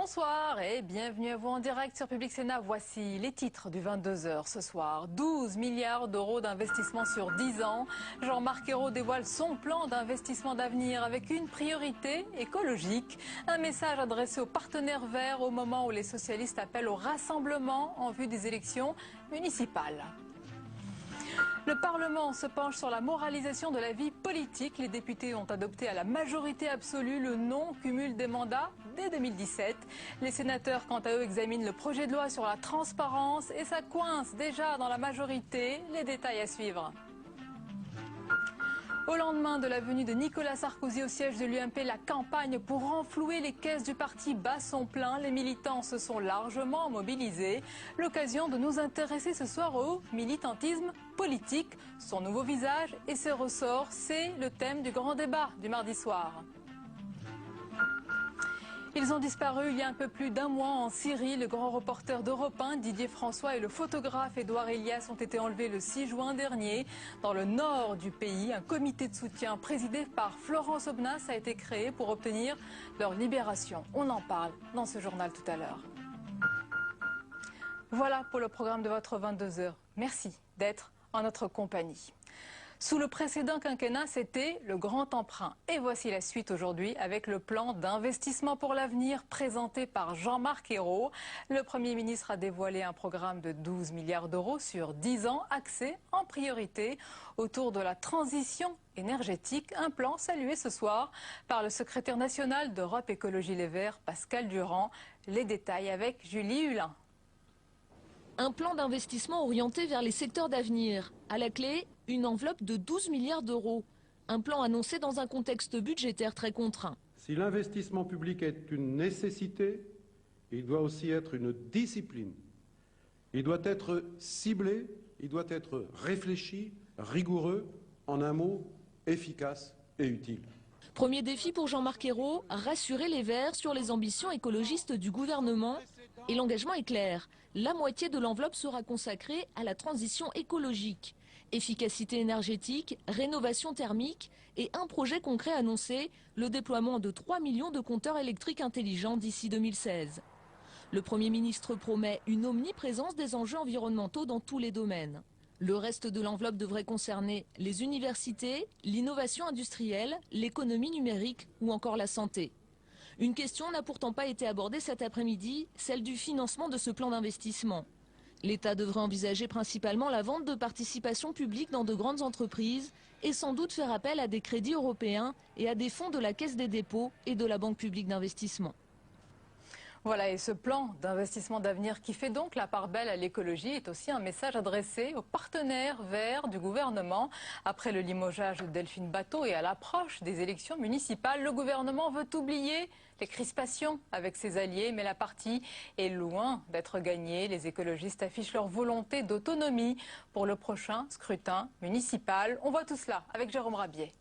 Bonsoir et bienvenue à vous en direct sur Public Sénat. Voici les titres du 22h ce soir. 12 milliards d'euros d'investissement sur 10 ans. Jean-Marc Ayrault dévoile son plan d'investissement d'avenir avec une priorité écologique. Un message adressé aux partenaires verts au moment où les socialistes appellent au rassemblement en vue des élections municipales. Le Parlement se penche sur la moralisation de la vie politique. Les députés ont adopté à la majorité absolue le non-cumul des mandats dès 2017. Les sénateurs, quant à eux, examinent le projet de loi sur la transparence et ça coince déjà dans la majorité. Les détails à suivre. Au lendemain de la venue de Nicolas Sarkozy au siège de l'UMP, la campagne pour renflouer les caisses du parti bat son plein. Les militants se sont largement mobilisés. L'occasion de nous intéresser ce soir au militantisme politique, son nouveau visage et ses ressorts. C'est le thème du grand débat du mardi soir. Ils ont disparu il y a un peu plus d'un mois en Syrie. Le grand reporter d'Europe 1, Didier François, et le photographe Édouard Elias ont été enlevés le 6 juin dernier. Dans le nord du pays, un comité de soutien présidé par Florence Aubenas a été créé pour obtenir leur libération. On en parle dans ce journal tout à l'heure. Voilà pour le programme de votre 22h. Merci d'être en notre compagnie. Sous le précédent quinquennat, c'était le grand emprunt. Et voici la suite aujourd'hui avec le plan d'investissement pour l'avenir présenté par Jean-Marc Ayrault. Le Premier ministre a dévoilé un programme de 12 milliards d'euros sur 10 ans, axé en priorité autour de la transition énergétique. Un plan salué ce soir par le secrétaire national d'Europe Écologie Les Verts, Pascal Durand. Les détails avec Julie Hulin. Un plan d'investissement orienté vers les secteurs d'avenir. À la clé, une enveloppe de 12 milliards d'euros. Un plan annoncé dans un contexte budgétaire très contraint. Si l'investissement public est une nécessité, il doit aussi être une discipline. Il doit être ciblé, il doit être réfléchi, rigoureux, en un mot, efficace et utile. Premier défi pour Jean-Marc Ayrault, rassurer les Verts sur les ambitions écologistes du gouvernement. Et l'engagement est clair. La moitié de l'enveloppe sera consacrée à la transition écologique. Efficacité énergétique, rénovation thermique et un projet concret annoncé, le déploiement de 3 millions de compteurs électriques intelligents d'ici 2016. Le Premier ministre promet une omniprésence des enjeux environnementaux dans tous les domaines. Le reste de l'enveloppe devrait concerner les universités, l'innovation industrielle, l'économie numérique ou encore la santé. Une question n'a pourtant pas été abordée cet après-midi, celle du financement de ce plan d'investissement. L'État devrait envisager principalement la vente de participations publiques dans de grandes entreprises et sans doute faire appel à des crédits européens et à des fonds de la Caisse des dépôts et de la Banque publique d'investissement. Voilà, et ce plan d'investissement d'avenir qui fait donc la part belle à l'écologie est aussi un message adressé aux partenaires verts du gouvernement. Après le limogeage de Delphine Batho et à l'approche des élections municipales, le gouvernement veut oublier les crispations avec ses alliés, mais la partie est loin d'être gagnée. Les écologistes affichent leur volonté d'autonomie pour le prochain scrutin municipal. On voit tout cela avec Jérôme Rabier.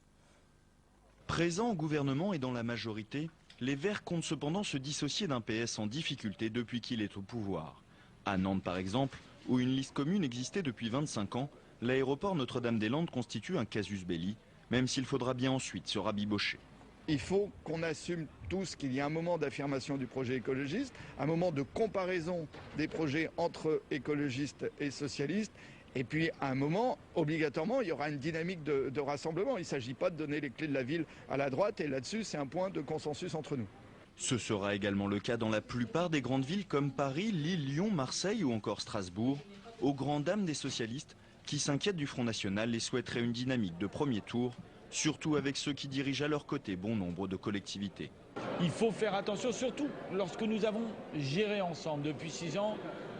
Présent au gouvernement et dans la majorité, les Verts comptent cependant se dissocier d'un PS en difficulté depuis qu'il est au pouvoir. À Nantes par exemple, où une liste commune existait depuis 25 ans, l'aéroport Notre-Dame-des-Landes constitue un casus belli, même s'il faudra bien ensuite se rabibocher. Il faut qu'on assume tous qu'il y a un moment d'affirmation du projet écologiste, un moment de comparaison des projets entre écologistes et socialistes. Et puis, à un moment, obligatoirement, il y aura une dynamique de rassemblement. Il ne s'agit pas de donner les clés de la ville à la droite. Et là-dessus, c'est un point de consensus entre nous. Ce sera également le cas dans la plupart des grandes villes comme Paris, Lille, Lyon, Marseille ou encore Strasbourg, aux grandes dames des socialistes qui s'inquiètent du Front National et souhaiteraient une dynamique de premier tour, surtout avec ceux qui dirigent à leur côté bon nombre de collectivités. Il faut faire attention, surtout lorsque nous avons géré ensemble depuis 6 ans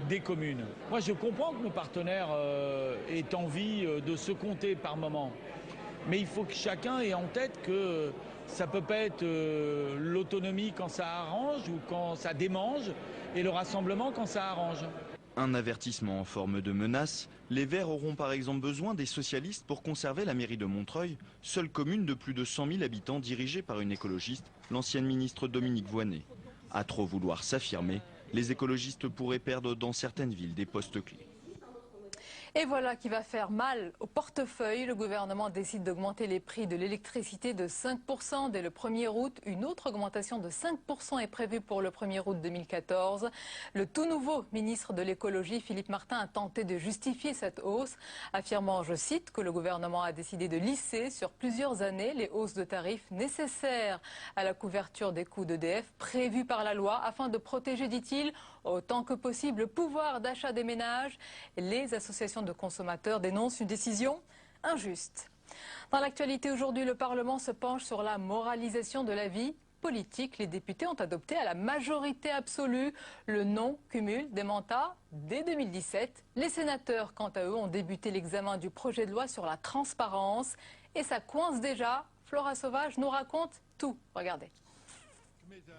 des communes. Moi, je comprends que nos partenaires aient envie de se compter par moment. Mais il faut que chacun ait en tête que ça ne peut pas être l'autonomie quand ça arrange ou quand ça démange et le rassemblement quand ça arrange. Un avertissement en forme de menace, les Verts auront par exemple besoin des socialistes pour conserver la mairie de Montreuil, seule commune de plus de 100 000 habitants dirigée par une écologiste, l'ancienne ministre Dominique Voynet. À trop vouloir s'affirmer, les écologistes pourraient perdre dans certaines villes des postes clés. Et voilà qui va faire mal au portefeuille. Le gouvernement décide d'augmenter les prix de l'électricité de 5% dès le 1er août. Une autre augmentation de 5% est prévue pour le 1er août 2014. Le tout nouveau ministre de l'écologie, Philippe Martin, a tenté de justifier cette hausse, affirmant, je cite, que le gouvernement a décidé de lisser sur plusieurs années les hausses de tarifs nécessaires à la couverture des coûts d'EDF prévues par la loi afin de protéger, dit-il, autant que possible le pouvoir d'achat des ménages. Les associations de consommateurs dénoncent une décision injuste. Dans l'actualité aujourd'hui, le Parlement se penche sur la moralisation de la vie politique. Les députés ont adopté à la majorité absolue le non-cumul des mandats dès 2017. Les sénateurs, quant à eux, ont débuté l'examen du projet de loi sur la transparence. Et ça coince déjà. Flora Sauvage nous raconte tout. Regardez.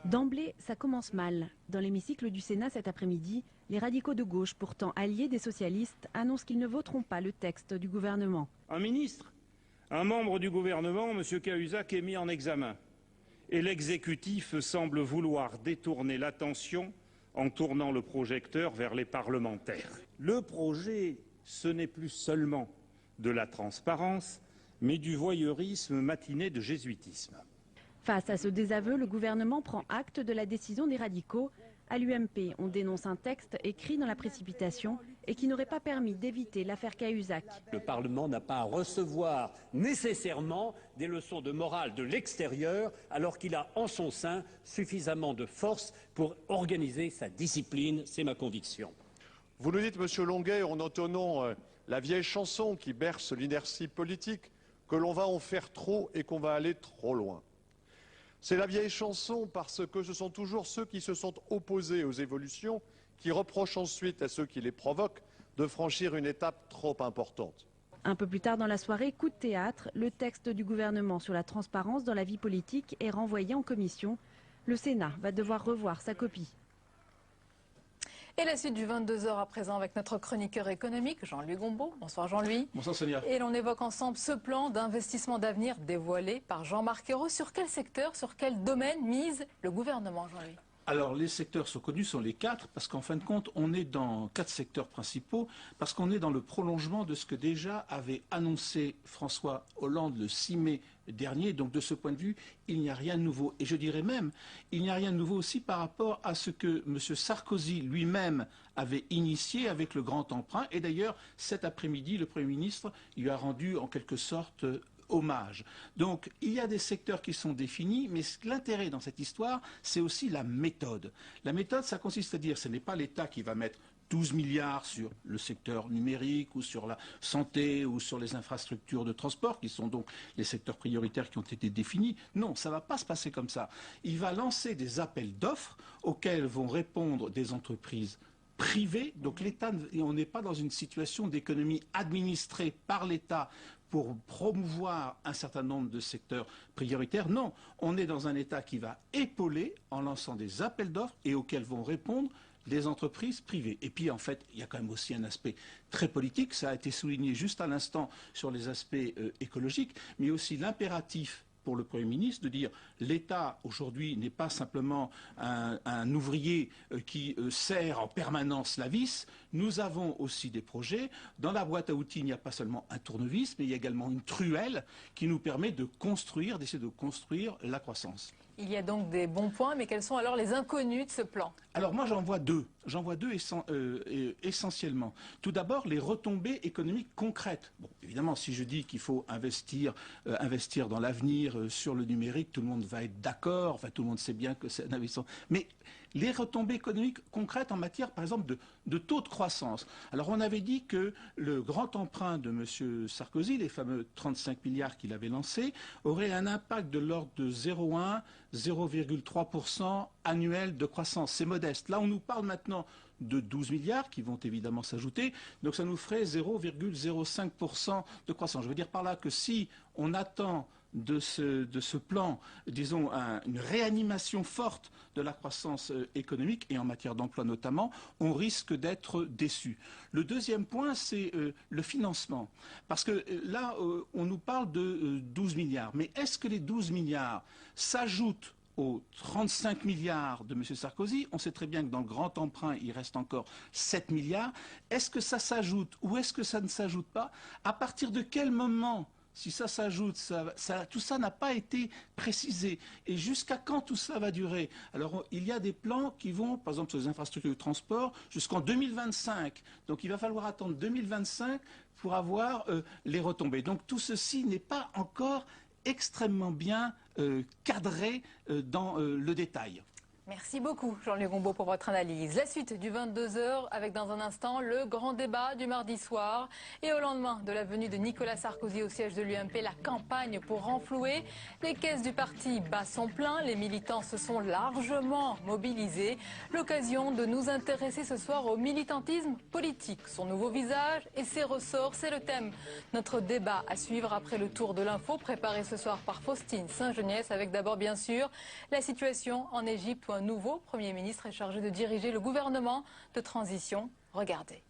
D'emblée, ça commence mal. Dans l'hémicycle du Sénat cet après-midi, les radicaux de gauche, pourtant alliés des socialistes, annoncent qu'ils ne voteront pas le texte du gouvernement. Un ministre, un membre du gouvernement, M. Cahuzac, est mis en examen. Et l'exécutif semble vouloir détourner l'attention en tournant le projecteur vers les parlementaires. Le projet, ce n'est plus seulement de la transparence, mais du voyeurisme matiné de jésuitisme. Face à ce désaveu, le gouvernement prend acte de la décision des radicaux. À l'UMP, on dénonce un texte écrit dans la précipitation et qui n'aurait pas permis d'éviter l'affaire Cahuzac. Le Parlement n'a pas à recevoir nécessairement des leçons de morale de l'extérieur, alors qu'il a en son sein suffisamment de force pour organiser sa discipline, c'est ma conviction. Vous nous dites, Monsieur Longuet, en entonnant la vieille chanson qui berce l'inertie politique, que l'on va en faire trop et qu'on va aller trop loin. C'est la vieille chanson parce que ce sont toujours ceux qui se sont opposés aux évolutions qui reprochent ensuite à ceux qui les provoquent de franchir une étape trop importante. Un peu plus tard dans la soirée, coup de théâtre, le texte du gouvernement sur la transparence dans la vie politique est renvoyé en commission. Le Sénat va devoir revoir sa copie. Et la suite du 22h à présent avec notre chroniqueur économique, Jean-Louis Gombaud. Bonsoir Jean-Louis. Bonsoir Sonia. Et l'on évoque ensemble ce plan d'investissement d'avenir dévoilé par Jean-Marc Ayrault. Sur quel secteur, sur quel domaine mise le gouvernement, Jean-Louis ? Alors les secteurs sont connus, sont les 4, parce qu'en fin de compte, on est dans 4 secteurs principaux, parce qu'on est dans le prolongement de ce que déjà avait annoncé François Hollande le 6 mai dernier. Donc de ce point de vue, il n'y a rien de nouveau. Et je dirais même, il n'y a rien de nouveau aussi par rapport à ce que M. Sarkozy lui-même avait initié avec le grand emprunt. Et d'ailleurs, cet après-midi, le Premier ministre lui a rendu en quelque sorte hommage. Donc, il y a des secteurs qui sont définis, mais l'intérêt dans cette histoire, c'est aussi la méthode. La méthode, ça consiste à dire, ce n'est pas l'État qui va mettre 12 milliards sur le secteur numérique ou sur la santé ou sur les infrastructures de transport, qui sont donc les secteurs prioritaires qui ont été définis. Non, ça ne va pas se passer comme ça. Il va lancer des appels d'offres auxquels vont répondre des entreprises privées. Donc l'État, on n'est pas dans une situation d'économie administrée par l'État pour promouvoir un certain nombre de secteurs prioritaires. Non, on est dans un État qui va épauler en lançant des appels d'offres et auxquels vont répondre des entreprises privées. Et puis en fait, il y a quand même aussi un aspect très politique, ça a été souligné juste à l'instant sur les aspects écologiques, mais aussi l'impératif pour le Premier ministre de dire l'État aujourd'hui n'est pas simplement un ouvrier qui serre en permanence la vis. Nous avons aussi des projets. Dans la boîte à outils, il n'y a pas seulement un tournevis, mais il y a également une truelle qui nous permet de construire, d'essayer de construire la croissance. Il y a donc des bons points, mais quels sont alors les inconnus de ce plan? Alors moi j'en vois deux. J'en vois deux essentiellement. Tout d'abord, les retombées économiques concrètes. Bon, évidemment, si je dis qu'il faut investir dans l'avenir, sur le numérique, tout le monde va être d'accord. Enfin, tout le monde sait bien que c'est un investissement. Mais les retombées économiques concrètes en matière, par exemple, de taux de croissance. Alors, on avait dit que le grand emprunt de M. Sarkozy, les fameux 35 milliards qu'il avait lancés, aurait un impact de l'ordre de 0,1, 0,3% annuel de croissance. C'est modeste. Là, on nous parle maintenant de 12 milliards qui vont évidemment s'ajouter. Donc, ça nous ferait 0,05% de croissance. Je veux dire par là que si on attend de ce plan, disons, une réanimation forte de la croissance économique et en matière d'emploi notamment, on risque d'être déçu. Le deuxième point, c'est le financement. Parce que là, on nous parle de 12 milliards. Mais est-ce que les 12 milliards s'ajoutent aux 35 milliards de M. Sarkozy. On sait très bien que dans le grand emprunt, il reste encore 7 milliards. Est-ce que ça s'ajoute ou est-ce que ça ne s'ajoute pas? À partir de quel moment, si ça s'ajoute, tout ça n'a pas été précisé. Et jusqu'à quand tout ça va durer? Alors, il y a des plans qui vont, par exemple, sur les infrastructures de transport, jusqu'en 2025. Donc, il va falloir attendre 2025 pour avoir les retombées. Donc, tout ceci n'est pas encore extrêmement bien cadré dans le détail. Merci beaucoup Jean-Luc Gombaud pour votre analyse. La suite du 22h avec dans un instant le grand débat du mardi soir. Et au lendemain de la venue de Nicolas Sarkozy au siège de l'UMP, la campagne pour renflouer. Les caisses du parti bat son plein, les militants se sont largement mobilisés. L'occasion de nous intéresser ce soir au militantisme politique, son nouveau visage et ses ressorts, c'est le thème. Notre débat à suivre après le tour de l'info préparé ce soir par Faustine Saint-Geniès avec d'abord bien sûr la situation en Égypte où un nouveau Premier ministre est chargé de diriger le gouvernement de transition. Regardez.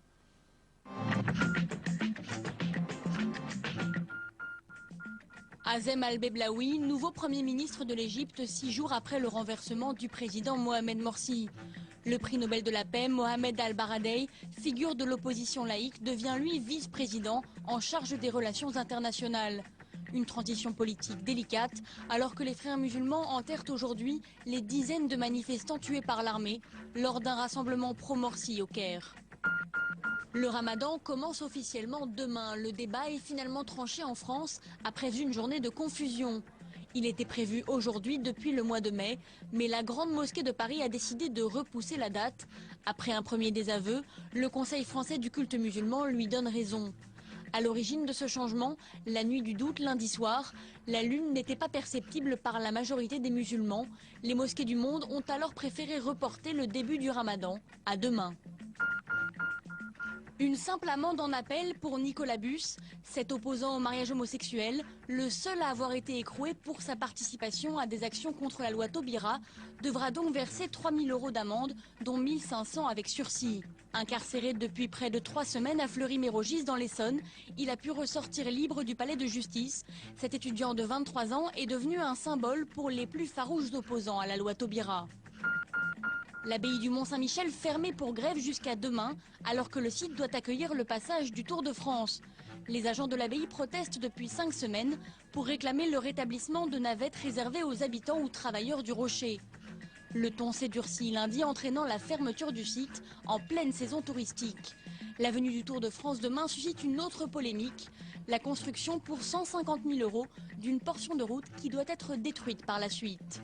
Azem Al-Beblaoui, nouveau Premier ministre de l'Égypte 6 jours après le renversement du président Mohamed Morsi. Le prix Nobel de la paix, Mohamed Al-Baradei, figure de l'opposition laïque, devient lui vice-président en charge des relations internationales. Une transition politique délicate, alors que les frères musulmans enterrent aujourd'hui les dizaines de manifestants tués par l'armée lors d'un rassemblement pro-Morsi au Caire. Le ramadan commence officiellement demain. Le débat est finalement tranché en France après une journée de confusion. Il était prévu aujourd'hui depuis le mois de mai, mais la Grande Mosquée de Paris a décidé de repousser la date. Après un premier désaveu, le Conseil français du culte musulman lui donne raison. À l'origine de ce changement, la nuit du doute lundi soir, la lune n'était pas perceptible par la majorité des musulmans. Les mosquées du monde ont alors préféré reporter le début du ramadan à demain. Une simple amende en appel pour Nicolas Bus, cet opposant au mariage homosexuel, le seul à avoir été écroué pour sa participation à des actions contre la loi Taubira, devra donc verser 3 000 € d'amende, dont 1 500 avec sursis. Incarcéré depuis près de 3 semaines à Fleury-Mérogis dans l'Essonne, il a pu ressortir libre du palais de justice. Cet étudiant de 23 ans est devenu un symbole pour les plus farouches opposants à la loi Taubira. L'abbaye du Mont-Saint-Michel fermée pour grève jusqu'à demain, alors que le site doit accueillir le passage du Tour de France. Les agents de l'abbaye protestent depuis 5 semaines pour réclamer le rétablissement de navettes réservées aux habitants ou travailleurs du Rocher. Le ton s'est durci lundi, entraînant la fermeture du site en pleine saison touristique. La venue du Tour de France demain suscite une autre polémique, la construction pour 150 000 € d'une portion de route qui doit être détruite par la suite.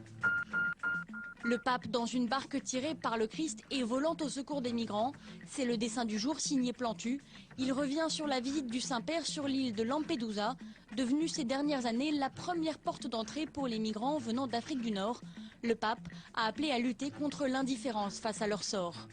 Le pape dans une barque tirée par le Christ et volant au secours des migrants. C'est le dessin du jour signé Plantu. Il revient sur la visite du Saint-Père sur l'île de Lampedusa, devenue ces dernières années la première porte d'entrée pour les migrants venant d'Afrique du Nord. Le pape a appelé à lutter contre l'indifférence face à leur sort.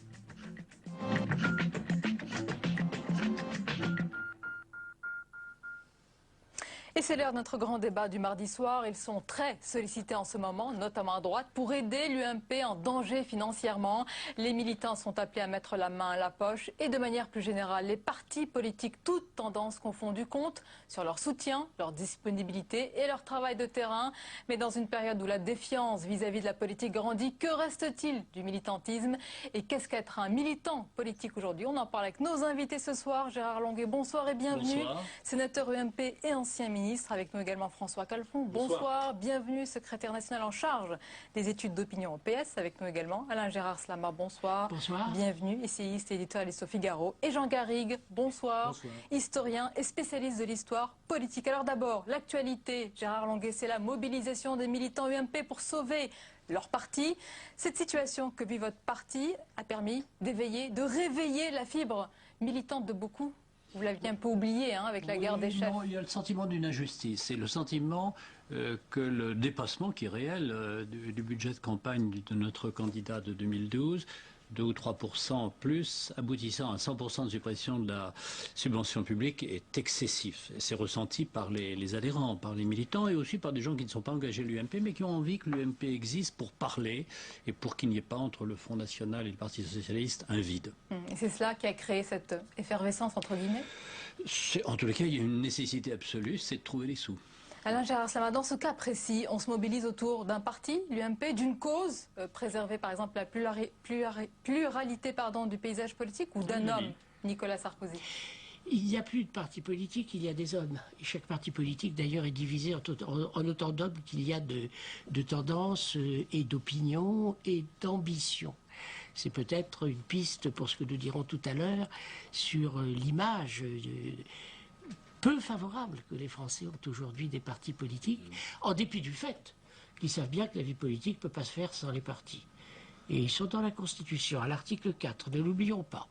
Et c'est l'heure de notre grand débat du mardi soir. Ils sont très sollicités en ce moment, notamment à droite, pour aider l'UMP en danger financièrement. Les militants sont appelés à mettre la main à la poche et de manière plus générale, les partis politiques, toutes tendances confondues, comptent sur leur soutien, leur disponibilité et leur travail de terrain. Mais dans une période où la défiance vis-à-vis de la politique grandit, que reste-t-il du militantisme? Et qu'est-ce qu'être un militant politique aujourd'hui? On en parle avec nos invités ce soir. Gérard Longuet, bonsoir et bienvenue. Bonsoir. Sénateur UMP et ancien ministre. Avec nous également François Calfon. Bonsoir, bienvenue, secrétaire national en charge des études d'opinion au PS. Avec nous également Alain Gérard Slama, bonsoir. Bonsoir. Bienvenue, essayiste et éditorialiste au Figaro. Et Jean Garrigue, bonsoir. Bonsoir. Historien et spécialiste de l'histoire politique. Alors d'abord, l'actualité, Gérard Longuet, c'est la mobilisation des militants UMP pour sauver leur parti. Cette situation que vit votre parti a permis d'éveiller, de réveiller la fibre militante de beaucoup. Vous l'aviez un peu oublié avec la guerre des chefs. Non, il y a le sentiment d'une injustice. C'est le sentiment que le dépassement qui est réel du budget de campagne de notre candidat de 2012, 2 ou 3% plus, aboutissant à 100% de suppression de la subvention publique, est excessif. C'est ressenti par les adhérents, par les militants et aussi par des gens qui ne sont pas engagés à l'UMP, mais qui ont envie que l'UMP existe pour parler et pour qu'il n'y ait pas entre le Front National et le Parti Socialiste un vide. Et c'est cela qui a créé cette effervescence, entre guillemets? En tous les cas, il y a une nécessité absolue, c'est de trouver les sous. Alain Gérard-Slama, dans ce cas précis, on se mobilise autour d'un parti, l'UMP, d'une cause, préserver par exemple la pluralité du paysage politique, ou d'un homme, Nicolas Sarkozy? Il n'y a plus de parti politique, il y a des hommes. Et chaque parti politique, d'ailleurs, est divisé en autant d'hommes qu'il y a de tendances et d'opinions et d'ambitions. C'est peut-être une piste pour ce que nous dirons tout à l'heure sur l'image peu favorable que les Français ont aujourd'hui des partis politiques, en dépit du fait qu'ils savent bien que la vie politique ne peut pas se faire sans les partis. Et ils sont dans la Constitution, à l'article 4, ne l'oublions pas.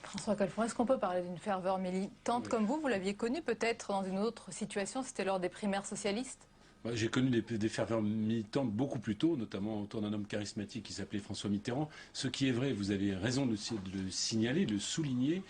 François Calfon, est-ce qu'on peut parler d'une ferveur militante comme vous l'aviez connue peut-être dans une autre situation, c'était lors des primaires socialistes? J'ai connu des ferveurs militantes beaucoup plus tôt, notamment autour d'un homme charismatique qui s'appelait François Mitterrand. Ce qui est vrai, vous avez raison de le signaler, de le souligner,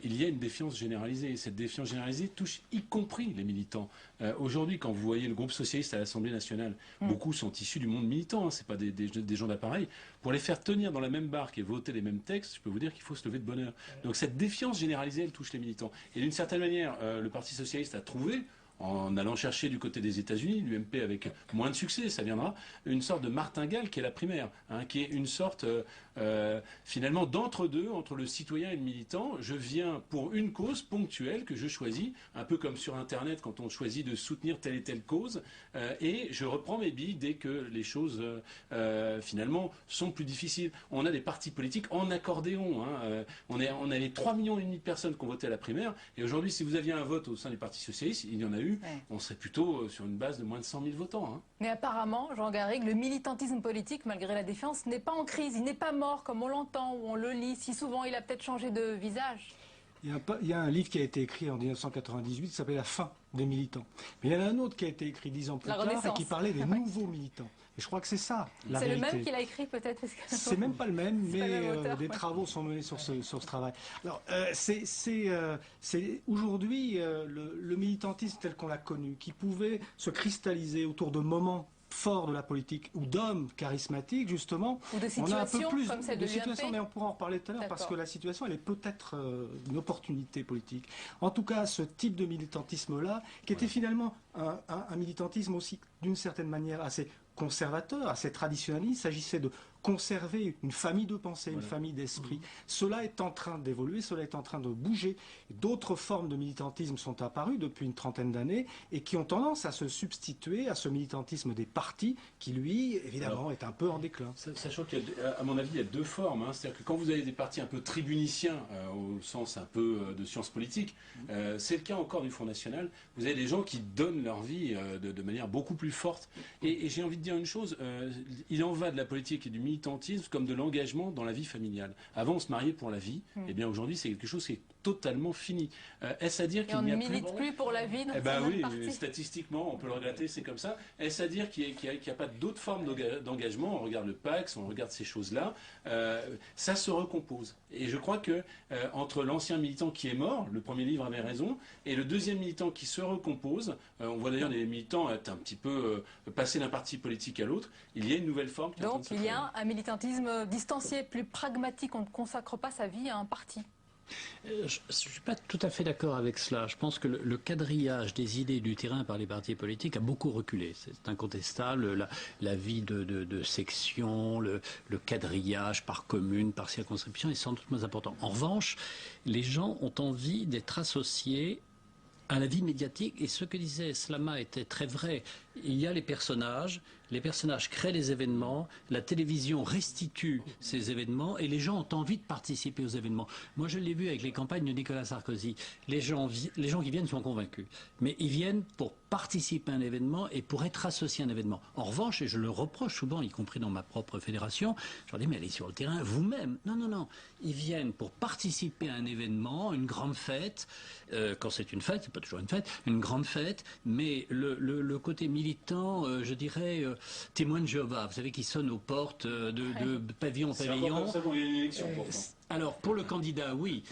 il y a une défiance généralisée. Et cette défiance généralisée touche y compris les militants. Aujourd'hui, quand vous voyez le groupe socialiste à l'Assemblée nationale, beaucoup sont issus du monde militant, hein, ce pas des gens d'appareil. Pour les faire tenir dans la même barque et voter les mêmes textes, je peux vous dire qu'il faut se lever de bonne heure. Donc cette défiance généralisée, elle touche les militants. Et d'une certaine manière, le Parti socialiste a trouvé, en allant chercher du côté des États-Unis, l'UMP avec moins de succès, ça viendra, une sorte de martingale qui est la primaire, hein, qui est une sorte finalement d'entre-deux, entre le citoyen et le militant. Je viens pour une cause ponctuelle que je choisis, un peu comme sur Internet quand on choisit de soutenir telle et telle cause, et je reprends mes billes dès que les choses finalement sont plus difficiles. On a des partis politiques en accordéon, hein, on a les 3,5 millions de personnes qui ont voté à la primaire, et aujourd'hui si vous aviez un vote au sein du Parti socialiste, il y en a eu, on serait plutôt sur une base de moins de 100 000 votants. Hein. Mais apparemment, Jean Garrigue, le militantisme politique, malgré la défiance, n'est pas en crise, il n'est pas mort comme on l'entend ou on le lit. Si souvent, il a peut-être changé de visage. Il y a un livre qui a été écrit en 1998 qui s'appelle La fin des militants. Mais il y en a un autre qui a été écrit 10 ans plus tard et qui parlait des nouveaux militants. Et je crois que c'est ça, la réalité. C'est le même qu'il a écrit peut-être? C'est même pas le même, mais des travaux sont menés sur ce travail. Alors, c'est aujourd'hui le militantisme tel qu'on l'a connu, qui pouvait se cristalliser autour de moments forts de la politique ou d'hommes charismatiques, justement. Ou de situations, on a un peu plus comme celle de situations, mais on pourra en reparler tout à l'heure, parce que la situation, elle est peut-être une opportunité politique. En tout cas, ce type de militantisme-là, qui était finalement un militantisme aussi, d'une certaine manière, assez conservateur, assez traditionnel, il s'agissait de conserver une famille de pensée, une famille d'esprit. Cela est en train d'évoluer, cela est en train de bouger. D'autres formes de militantisme sont apparues depuis une trentaine d'années et qui ont tendance à se substituer à ce militantisme des partis qui, lui, évidemment, est un peu en déclin. Sachant qu'à mon avis, il y a deux formes. Hein. C'est-à-dire que quand vous avez des partis un peu tribuniciens, au sens un peu de sciences politiques, c'est le cas encore du Front National, vous avez des gens qui donnent leur vie de manière beaucoup plus forte. Et j'ai envie de dire une chose, il en va de la politique et du militantisme comme de l'engagement dans la vie familiale. Avant, on se mariait pour la vie, et bien aujourd'hui, c'est quelque chose qui est totalement fini. Est-ce à dire qu'il n'y a plus... on ne milite plus pour la vie dans oui, statistiquement, on peut le regretter, c'est comme ça. Est-ce à dire qu'il n'y a pas d'autres formes d'engagement? On regarde le PAX, on regarde ces choses-là. Ça se recompose. Et je crois que entre l'ancien militant qui est mort, le premier livre avait raison, et le deuxième militant qui se recompose, on voit d'ailleurs les militants être un petit peu passés d'un parti politique à l'autre, il y a une nouvelle forme qui est en train de se créer. Donc il y a un militantisme distancié, plus pragmatique, on ne consacre pas sa vie à un parti. Je ne suis pas tout à fait d'accord avec cela. Je pense que le quadrillage des idées du terrain par les partis politiques a beaucoup reculé. C'est incontestable. La vie de section, le quadrillage par commune, par circonscription est sans doute moins important. En revanche, les gens ont envie d'être associés à la vie médiatique, et ce que disait Slama était très vrai. Il y a les personnages créent les événements, la télévision restitue ces événements et les gens ont envie de participer aux événements. Moi je l'ai vu avec les campagnes de Nicolas Sarkozy, les gens qui viennent sont convaincus, mais ils viennent pour participer à un événement et pour être associés à un événement. En revanche, et je le reproche souvent, y compris dans ma propre fédération, je leur dis mais allez sur le terrain vous-même. Non, ils viennent pour participer à un événement, une grande fête, quand c'est une fête, c'est pas toujours une fête, une grande fête, mais le côté militant, je dirais, témoin de Jéhovah, vous savez, qui sonne aux portes de pavillon en pavillon. C'est encore comme ça qu'on gagne une élection, pourtant. Alors, pour le candidat, oui.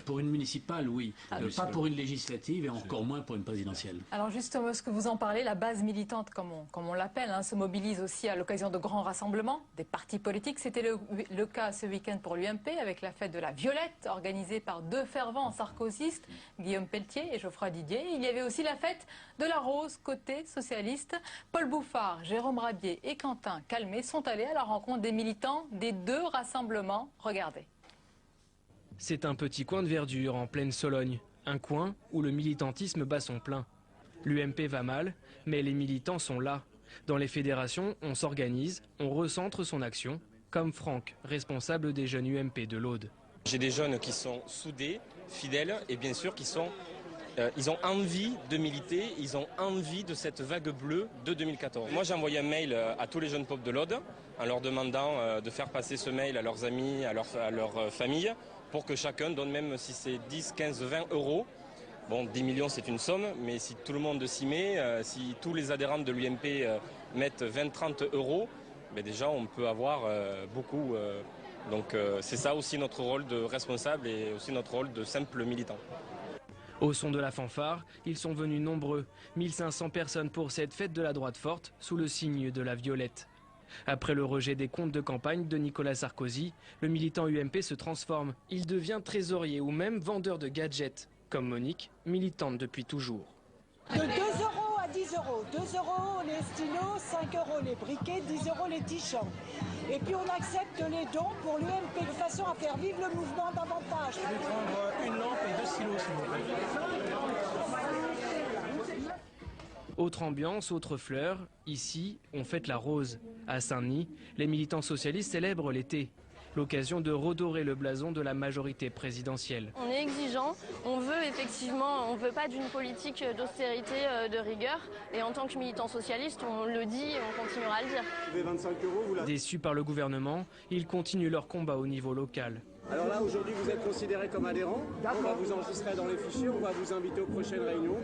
Pour une municipale, oui. Pas pour une législative et encore moins pour une présidentielle. Alors justement, ce que vous en parlez, la base militante, comme on l'appelle, se mobilise aussi à l'occasion de grands rassemblements, des partis politiques. C'était le cas ce week-end pour l'UMP, avec la fête de la Violette, organisée par deux fervents sarkozystes, Guillaume Pelletier et Geoffroy Didier. Il y avait aussi la fête de la Rose, côté socialiste. Paul Bouffard, Jérôme Rabier et Quentin Calmet sont allés à la rencontre des militants des deux rassemblements. Regardez. C'est un petit coin de verdure en pleine Sologne, un coin où le militantisme bat son plein. L'UMP va mal, mais les militants sont là. Dans les fédérations, on s'organise, on recentre son action, comme Franck, responsable des jeunes UMP de l'Aude. J'ai des jeunes qui sont soudés, fidèles et bien sûr ils ont envie de militer, ils ont envie de cette vague bleue de 2014. Moi j'ai envoyé un mail à tous les jeunes pop de l'Aude en leur demandant de faire passer ce mail à leurs amis, à leur famille, pour que chacun donne, même si c'est 10, 15, 20 euros. Bon, 10 millions c'est une somme, mais si tout le monde s'y met, si tous les adhérents de l'UMP mettent 20, 30 euros, ben déjà on peut avoir beaucoup. Donc c'est ça aussi notre rôle de responsable et aussi notre rôle de simple militant. Au son de la fanfare, ils sont venus nombreux, 1500 personnes pour cette fête de la droite forte, sous le signe de la violette. Après le rejet des comptes de campagne de Nicolas Sarkozy, le militant UMP se transforme. Il devient trésorier ou même vendeur de gadgets, comme Monique, militante depuis toujours. De 2 euros à 10 euros. 2 euros les stylos, 5 euros les briquets, 10 euros les t-shirts. Et puis on accepte les dons pour l'UMP de façon à faire vivre le mouvement davantage. Je vais prendre une lampe et 2 stylos, s'il vous plaît. Autre ambiance, autre fleur. Ici, on fête la rose. À Saint-Denis, les militants socialistes célèbrent l'été. L'occasion de redorer le blason de la majorité présidentielle. On est exigeant, on veut pas d'une politique d'austérité, de rigueur. Et en tant que militant socialiste, on le dit et on continuera à le dire. 25 €, Déçus par le gouvernement, ils continuent leur combat au niveau local. Alors là, aujourd'hui, vous êtes considéré comme adhérent. On va vous enregistrer dans les fichiers, on va vous inviter aux prochaines réunions.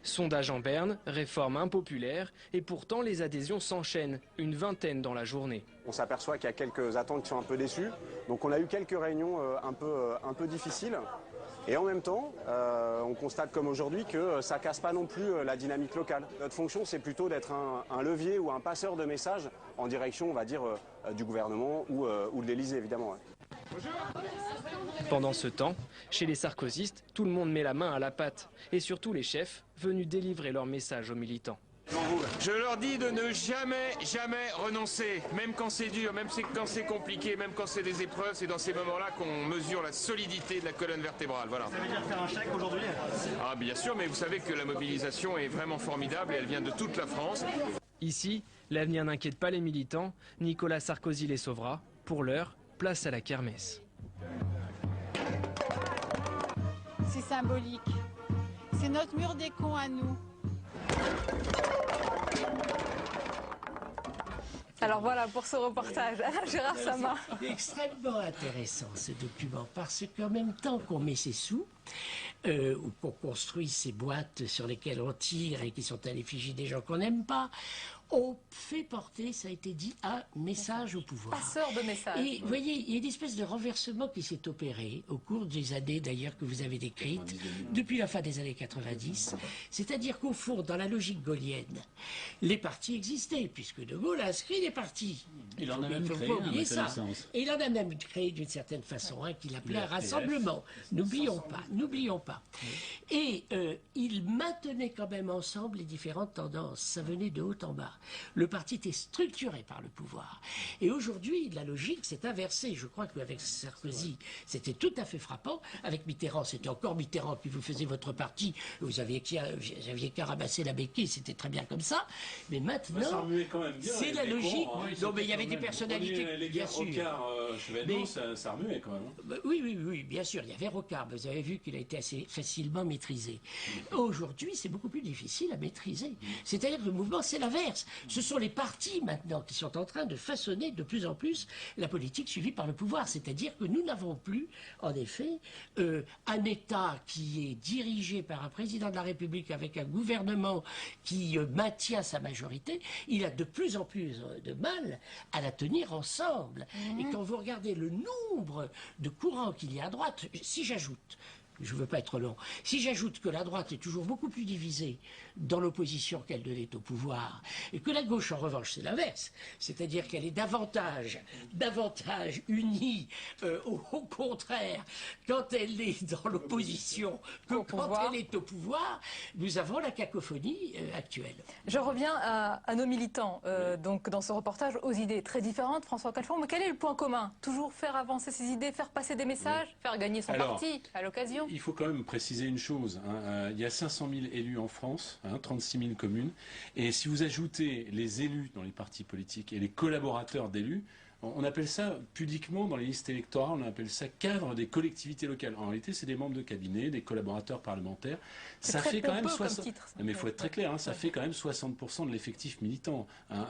Sondage en Berne, réforme impopulaire, et pourtant les adhésions s'enchaînent, une vingtaine dans la journée. On s'aperçoit qu'il y a quelques attentes qui sont un peu déçues. Donc on a eu quelques réunions un peu difficiles. Et en même temps, on constate comme aujourd'hui que ça casse pas non plus la dynamique locale. Notre fonction, c'est plutôt d'être un levier ou un passeur de messages en direction, on va dire, du gouvernement ou de l'Élysée, évidemment. Ouais. Pendant ce temps, chez les sarkozystes, tout le monde met la main à la pâte, et surtout les chefs venus délivrer leur message aux militants. Je leur dis de ne jamais renoncer, même quand c'est dur, même quand c'est compliqué, même quand c'est des épreuves, c'est dans ces moments-là qu'on mesure la solidité de la colonne vertébrale. Voilà. Ça veut dire faire un chèque aujourd'hui? Ah bien sûr, mais vous savez que la mobilisation est vraiment formidable et elle vient de toute la France. Ici, l'avenir n'inquiète pas les militants, Nicolas Sarkozy les sauvera. Pour l'heure, place à la kermesse. C'est symbolique. C'est notre mur des cons à nous. Alors voilà pour ce reportage. Gérard Sama. C'est extrêmement intéressant ce document parce qu'en même temps qu'on met ses sous, ou qu'on construit ces boîtes sur lesquelles on tire et qui sont à l'effigie des gens qu'on n'aime pas, on fait porter, ça a été dit, un message au pouvoir. Passeur de messages. Et vous voyez, il y a une espèce de renversement qui s'est opéré au cours des années d'ailleurs que vous avez décrites, depuis la fin des années 90. C'est-à-dire qu'au fond, dans la logique gaullienne, les partis existaient, puisque De Gaulle a inscrit des partis. Il en a même créé un, à ma connaissance. Et il en a même créé d'une certaine façon un qu'il appelait un rassemblement. N'oublions pas. Et il maintenait quand même ensemble les différentes tendances. Ça venait de haut en bas. Le parti était structuré par le pouvoir. Et aujourd'hui, la logique s'est inversée. Je crois qu'avec Sarkozy, c'était tout à fait frappant. Avec Mitterrand, c'était encore Mitterrand, puis vous faisiez votre parti. Vous aviez qu'à ramasser la béquille, c'était très bien comme ça. Mais maintenant, c'est la logique. Non, mais il y avait des personnalités, les bien sûr. Rocard, Chevènement, ça remuait quand même. Oui, bien sûr. Il y avait Rocard. Vous avez vu qu'il a été assez facilement maîtrisé. Aujourd'hui, c'est beaucoup plus difficile à maîtriser. C'est-à-dire que le mouvement, c'est l'inverse. Ce sont les partis maintenant qui sont en train de façonner de plus en plus la politique suivie par le pouvoir. C'est-à-dire que nous n'avons plus, en effet, un État qui est dirigé par un président de la République avec un gouvernement qui maintient sa majorité. Il a de plus en plus de mal à la tenir ensemble. Et quand vous regardez le nombre de courants qu'il y a à droite, si j'ajoute, je ne veux pas être long, si j'ajoute que la droite est toujours beaucoup plus divisée dans l'opposition qu'elle ne l'est au pouvoir, et que la gauche, en revanche, c'est l'inverse, c'est-à-dire qu'elle est davantage unie, au contraire, quand elle est dans l'opposition que quand elle est au pouvoir, nous avons la cacophonie actuelle. Je reviens à nos militants, donc dans ce reportage, aux idées très différentes, François Calfon, mais quel est le point commun? Toujours faire avancer ses idées, faire passer des messages, faire gagner son parti à l'occasion? Il faut quand même préciser une chose. Il y a 500 000 élus en France, 36 000 communes. Et si vous ajoutez les élus dans les partis politiques et les collaborateurs d'élus, on appelle ça pudiquement dans les listes électorales, on appelle ça cadre des collectivités locales. En réalité, c'est des membres de cabinet, des collaborateurs parlementaires. Ça fait quand même 60. Mais il faut être très clair, ça fait quand même 60% de l'effectif militant.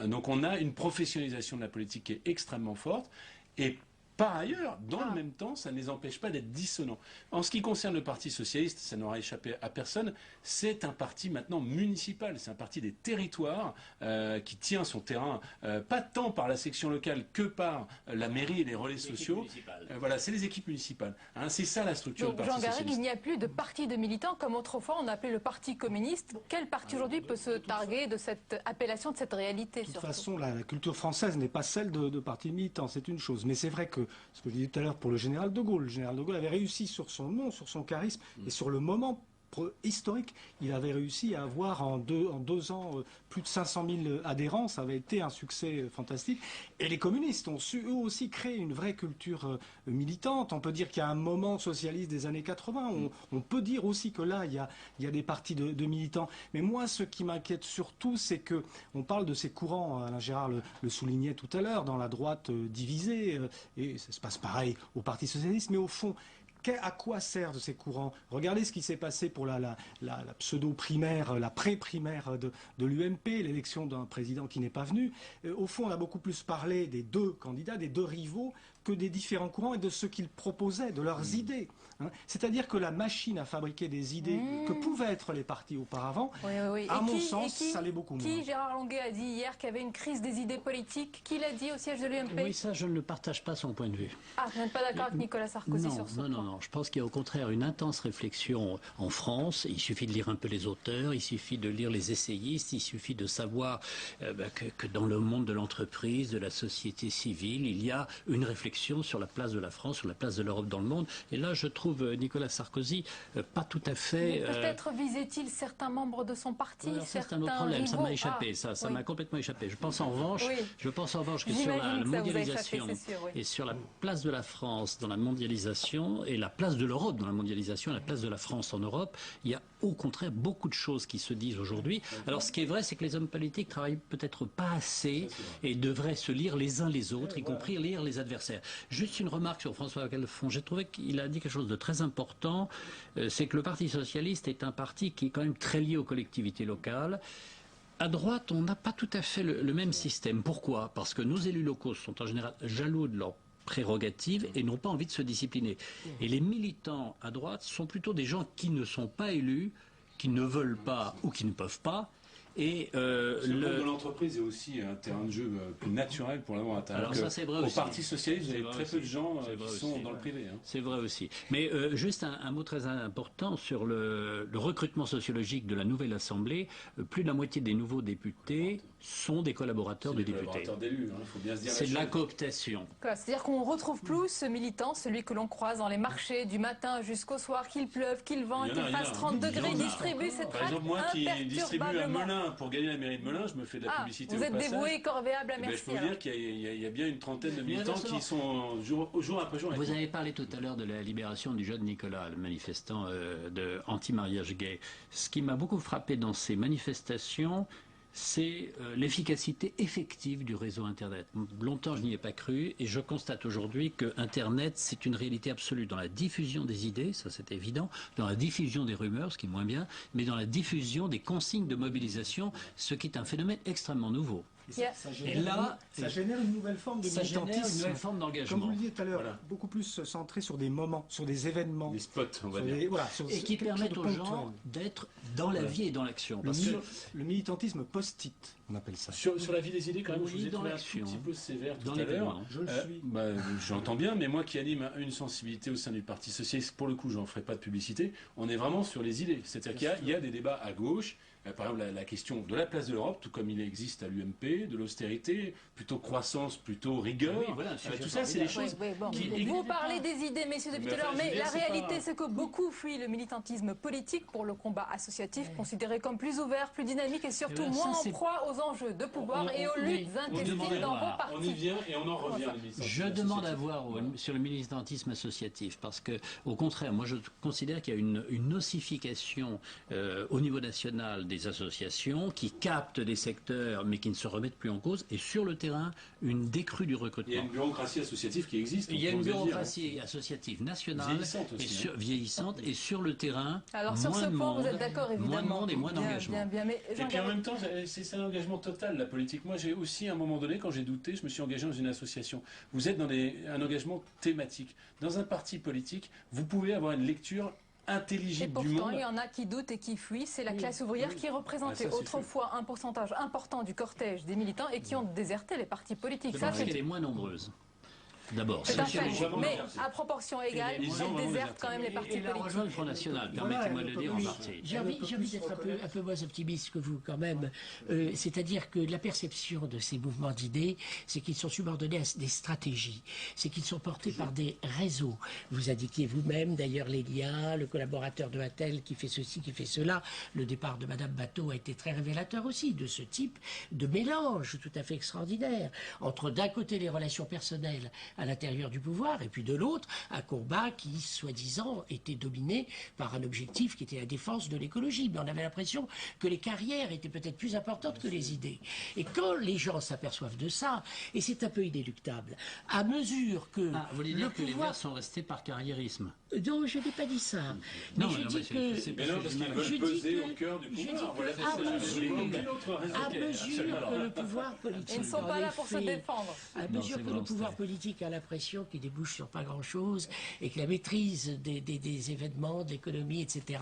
Donc on a une professionnalisation de la politique qui est extrêmement forte. Et par ailleurs, dans le même temps, ça ne les empêche pas d'être dissonants. En ce qui concerne le Parti socialiste, ça n'aura échappé à personne, c'est un parti maintenant municipal, c'est un parti des territoires qui tient son terrain, pas tant par la section locale que par la mairie et les relais sociaux. Voilà, c'est les équipes municipales. C'est ça la structure du Parti socialiste. Jean Garrigue, il n'y a plus de parti de militants comme autrefois on appelait le Parti communiste. Quel parti aujourd'hui peut se targuer de cette appellation, de cette réalité? De toute façon, la culture française n'est pas celle de partis militants, c'est une chose. Mais c'est vrai que ce que je disais tout à l'heure pour le général de Gaulle. Le général de Gaulle avait réussi sur son nom, sur son charisme et sur le moment historique. Il avait réussi à avoir en deux ans plus de 500 000 adhérents. Ça avait été un succès fantastique. Et les communistes ont su eux aussi créer une vraie culture militante. On peut dire qu'il y a un moment socialiste des années 80. On peut dire aussi que là, il y a des partis de militants. Mais moi, ce qui m'inquiète surtout, c'est que on parle de ces courants, Alain Gérard le soulignait tout à l'heure, dans la droite divisée, et ça se passe pareil au Parti socialiste, mais au fond, à quoi servent ces courants? Regardez ce qui s'est passé pour la pseudo-primaire, la pré-primaire de l'UMP, l'élection d'un président qui n'est pas venu. Au fond, on a beaucoup plus parlé des deux candidats, des deux rivaux, que des différents courants et de ce qu'ils proposaient, de leurs idées. C'est-à-dire que la machine à fabriquer des idées que pouvaient être les partis auparavant, à mon sens, ça l'est beaucoup moins. Qui, Gérard Longuet, a dit hier qu'il y avait une crise des idées politiques? Qui l'a dit au siège de l'UMP? Oui, ça, je ne partage pas son point de vue. Ah, vous n'êtes pas d'accord avec Nicolas Sarkozy sur ce point? Non. Je pense qu'il y a au contraire une intense réflexion en France. Il suffit de lire un peu les auteurs, il suffit de lire les essayistes, il suffit de savoir que dans le monde de l'entreprise, de la société civile, il y a une réflexion sur la place de la France, sur la place de l'Europe dans le monde. Et là, je trouve Nicolas Sarkozy pas tout à fait... Peut-être visait-il certains membres de son parti, c'est un autre problème, ça m'a échappé, ça m'a complètement échappé. Je pense en revanche que sur la mondialisation et sur la place de la France dans la mondialisation et la place de l'Europe dans la mondialisation et la place de la France en Europe, il y a au contraire beaucoup de choses qui se disent aujourd'hui. Alors ce qui est vrai, c'est que les hommes politiques travaillent peut-être pas assez et devraient se lire les uns les autres, y compris lire les adversaires. Juste une remarque sur François Calfon. J'ai trouvé qu'il a dit quelque chose de très important, c'est que le Parti socialiste est un parti qui est quand même très lié aux collectivités locales. À droite, on n'a pas tout à fait le même système. Pourquoi? Parce que nos élus locaux sont en général jaloux de leur prérogatives et n'ont pas envie de se discipliner. Et les militants à droite sont plutôt des gens qui ne sont pas élus, qui ne veulent pas ou qui ne peuvent pas. Et le monde de l'entreprise est aussi un terrain de jeu plus naturel pour l'avoir atteint. Alors ça c'est vrai aussi. Au Parti socialiste, vous avez très peu de gens qui sont dans le privé. C'est vrai aussi. Mais juste un mot très important sur le recrutement sociologique de la nouvelle Assemblée. Plus de la moitié des nouveaux députés sont des collaborateurs de députés. C'est de la cooptation. C'est-à-dire qu'on ne retrouve plus ce militant, celui que l'on croise dans les marchés du matin jusqu'au soir, qu'il pleuve, qu'il vente, qu'il fasse 30 degrés, il distribue ses tracts. Par exemple, moi qui distribue un Melun pour gagner la mairie de Melun, je me fais de la publicité au passage. Vous êtes dévoué et corvéable à merci. Je peux vous dire qu'il y a bien une trentaine de militants qui sont jour après jour. Vous avez parlé tout à l'heure de la libération du jeune Nicolas, le manifestant anti-mariage gay. Ce qui m'a beaucoup frappé dans ces manifestations, c'est l'efficacité effective du réseau Internet. Longtemps, je n'y ai pas cru et je constate aujourd'hui que Internet, c'est une réalité absolue dans la diffusion des idées, ça c'est évident, dans la diffusion des rumeurs, ce qui est moins bien, mais dans la diffusion des consignes de mobilisation, ce qui est un phénomène extrêmement nouveau. Ça génère une nouvelle forme de militantisme, une nouvelle forme d'engagement. Comme vous le disiez tout à l'heure, beaucoup plus centré sur des moments, sur des événements. Des spots, on va dire. Et qui permettent aux gens d'être dans la vie et dans l'action. Le militantisme post-it, on appelle ça. Sur la vie des idées, quand même, je vous ai trouvé un tout petit peu sévère tout à l'heure. Je le suis. J'entends bien, mais moi qui anime une sensibilité au sein du Parti Socialiste, pour le coup, je n'en ferai pas de publicité, on est vraiment sur les idées. C'est-à-dire qu'il y a des débats à gauche. Par exemple, la question de la place de l'Europe, tout comme il existe à l'UMP, de l'austérité, plutôt croissance, plutôt rigueur. Oui, voilà, tout ça, c'est des choses qui... Vous parlez des idées, messieurs, depuis tout à l'heure, mais la réalité, c'est que beaucoup fuient le militantisme politique pour le combat associatif, considéré comme plus ouvert, plus dynamique et surtout moins en proie aux enjeux de pouvoir et aux luttes intestines dans vos partis. On y vient et on en revient. Je demande à voir sur le militantisme associatif, parce que, au contraire, moi je considère qu'il y a une ossification au niveau national des associations qui captent des secteurs mais qui ne se remettent plus en cause, et sur le terrain une décrue du recrutement. Il y a une bureaucratie associative qui existe. Il y a une bureaucratie associative nationale vieillissante et sur le terrain. Alors sur ce point, vous êtes d'accord évidemment. Moins de monde et moins d'engagement. Et puis en même temps, c'est un engagement total, la politique. Moi, j'ai aussi à un moment donné, quand j'ai douté, je me suis engagé dans une association. Vous êtes dans un engagement thématique. Dans un parti politique, vous pouvez avoir une lecture intelligible du monde. Et pourtant, il y en a qui doutent et qui fuient. C'est la classe ouvrière qui représentait autrefois un pourcentage important du cortège des militants et qui ont déserté les partis politiques. Ça, c'est les moins nombreuses. D'abord, c'est un fait, mais à proportion égale, elles désertent quand même les partis politiques. Et la rejoint le Front National, permettez-moi de le dire en partie. J'ai envie d'être un peu moins optimiste que vous quand même. C'est-à-dire que la perception de ces mouvements d'idées, c'est qu'ils sont subordonnés à des stratégies. C'est qu'ils sont portés par des réseaux. Vous indiquiez vous-même, d'ailleurs, les liens, le collaborateur de Attel qui fait ceci, qui fait cela. Le départ de Madame Bateau a été très révélateur aussi de ce type de mélange tout à fait extraordinaire entre d'un côté les relations personnelles à l'intérieur du pouvoir, et puis de l'autre, un combat qui, soi-disant, était dominé par un objectif qui était la défense de l'écologie. Mais on avait l'impression que les carrières étaient peut-être plus importantes que les idées. Et quand les gens s'aperçoivent de ça, et c'est un peu inéluctable, à mesure que vous voulez dire que les Verts sont restés par carriérisme? Non, je n'ai pas dit ça. Mais je dis que... Mais non, parce qu'ils veulent peser au cœur du pouvoir. À mesure que le pouvoir politique... Ils ne sont pas là pour se défendre. À mesure que le pouvoir politique a l'impression qu'il débouche sur pas grand-chose et que la maîtrise des événements, de l'économie, etc.,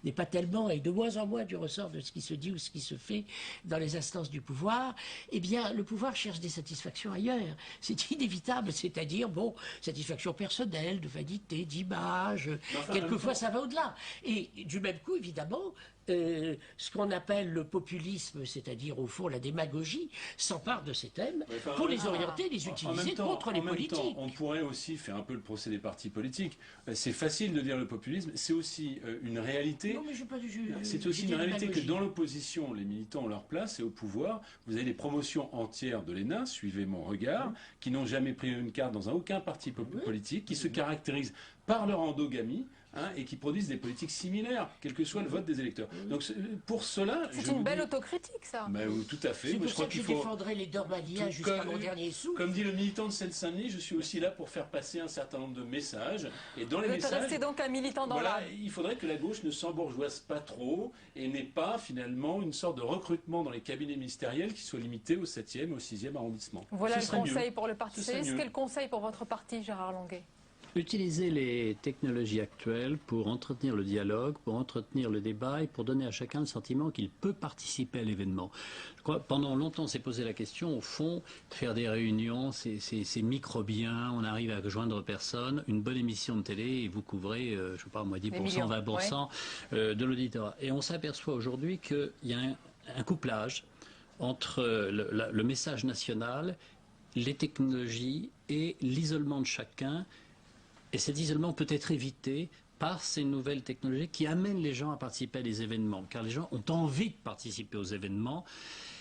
n'est pas tellement, et de moins en moins du ressort de ce qui se dit ou ce qui se fait dans les instances du pouvoir, eh bien, le pouvoir cherche des satisfactions ailleurs. C'est inévitable, c'est-à-dire, bon, satisfaction personnelle, de vanité, d'image, quelquefois ça va au-delà. Et du même coup, évidemment, ce qu'on appelle le populisme, c'est-à-dire au fond la démagogie, s'empare de ces thèmes pour les orienter, les utiliser contre les politiques. On pourrait aussi faire un peu le procès des partis politiques. C'est facile de dire le populisme, c'est aussi une réalité. Non, mais c'est aussi une réalité que dans l'opposition, les militants ont leur place, et au pouvoir, vous avez des promotions entières de l'ENA, suivez mon regard, qui n'ont jamais pris une carte dans aucun parti politique, qui se caractérisent par leur endogamie, et qui produisent des politiques similaires, quel que soit le vote des électeurs. Donc pour cela... C'est une belle autocritique, ça. Tout à fait. C'est pour ça que je défendrai les dogmaliens jusqu'à mon dernier sou. Comme dit le militant de Seine-Saint-Denis, je suis aussi là pour faire passer un certain nombre de messages. Et dans les messages... C'est donc un militant dans l'âme. Il faudrait que la gauche ne s'embourgeoise pas trop et n'ait pas finalement une sorte de recrutement dans les cabinets ministériels qui soit limité au 7e et au 6e arrondissement. Voilà le conseil pour le Parti socialiste. Quel conseil pour votre parti, Gérard Longuet? Utiliser les technologies actuelles pour entretenir le dialogue, pour entretenir le débat et pour donner à chacun le sentiment qu'il peut participer à l'événement. Pendant longtemps, on s'est posé la question, au fond, de faire des réunions, c'est microbien, on arrive à joindre personne, une bonne émission de télé et vous couvrez, je ne sais pas moi, 10%, 20% de l'auditorat. Et on s'aperçoit aujourd'hui qu'il y a un couplage entre le message national, les technologies et l'isolement de chacun. Et cet isolement peut être évité par ces nouvelles technologies qui amènent les gens à participer à des événements, car les gens ont envie de participer aux événements.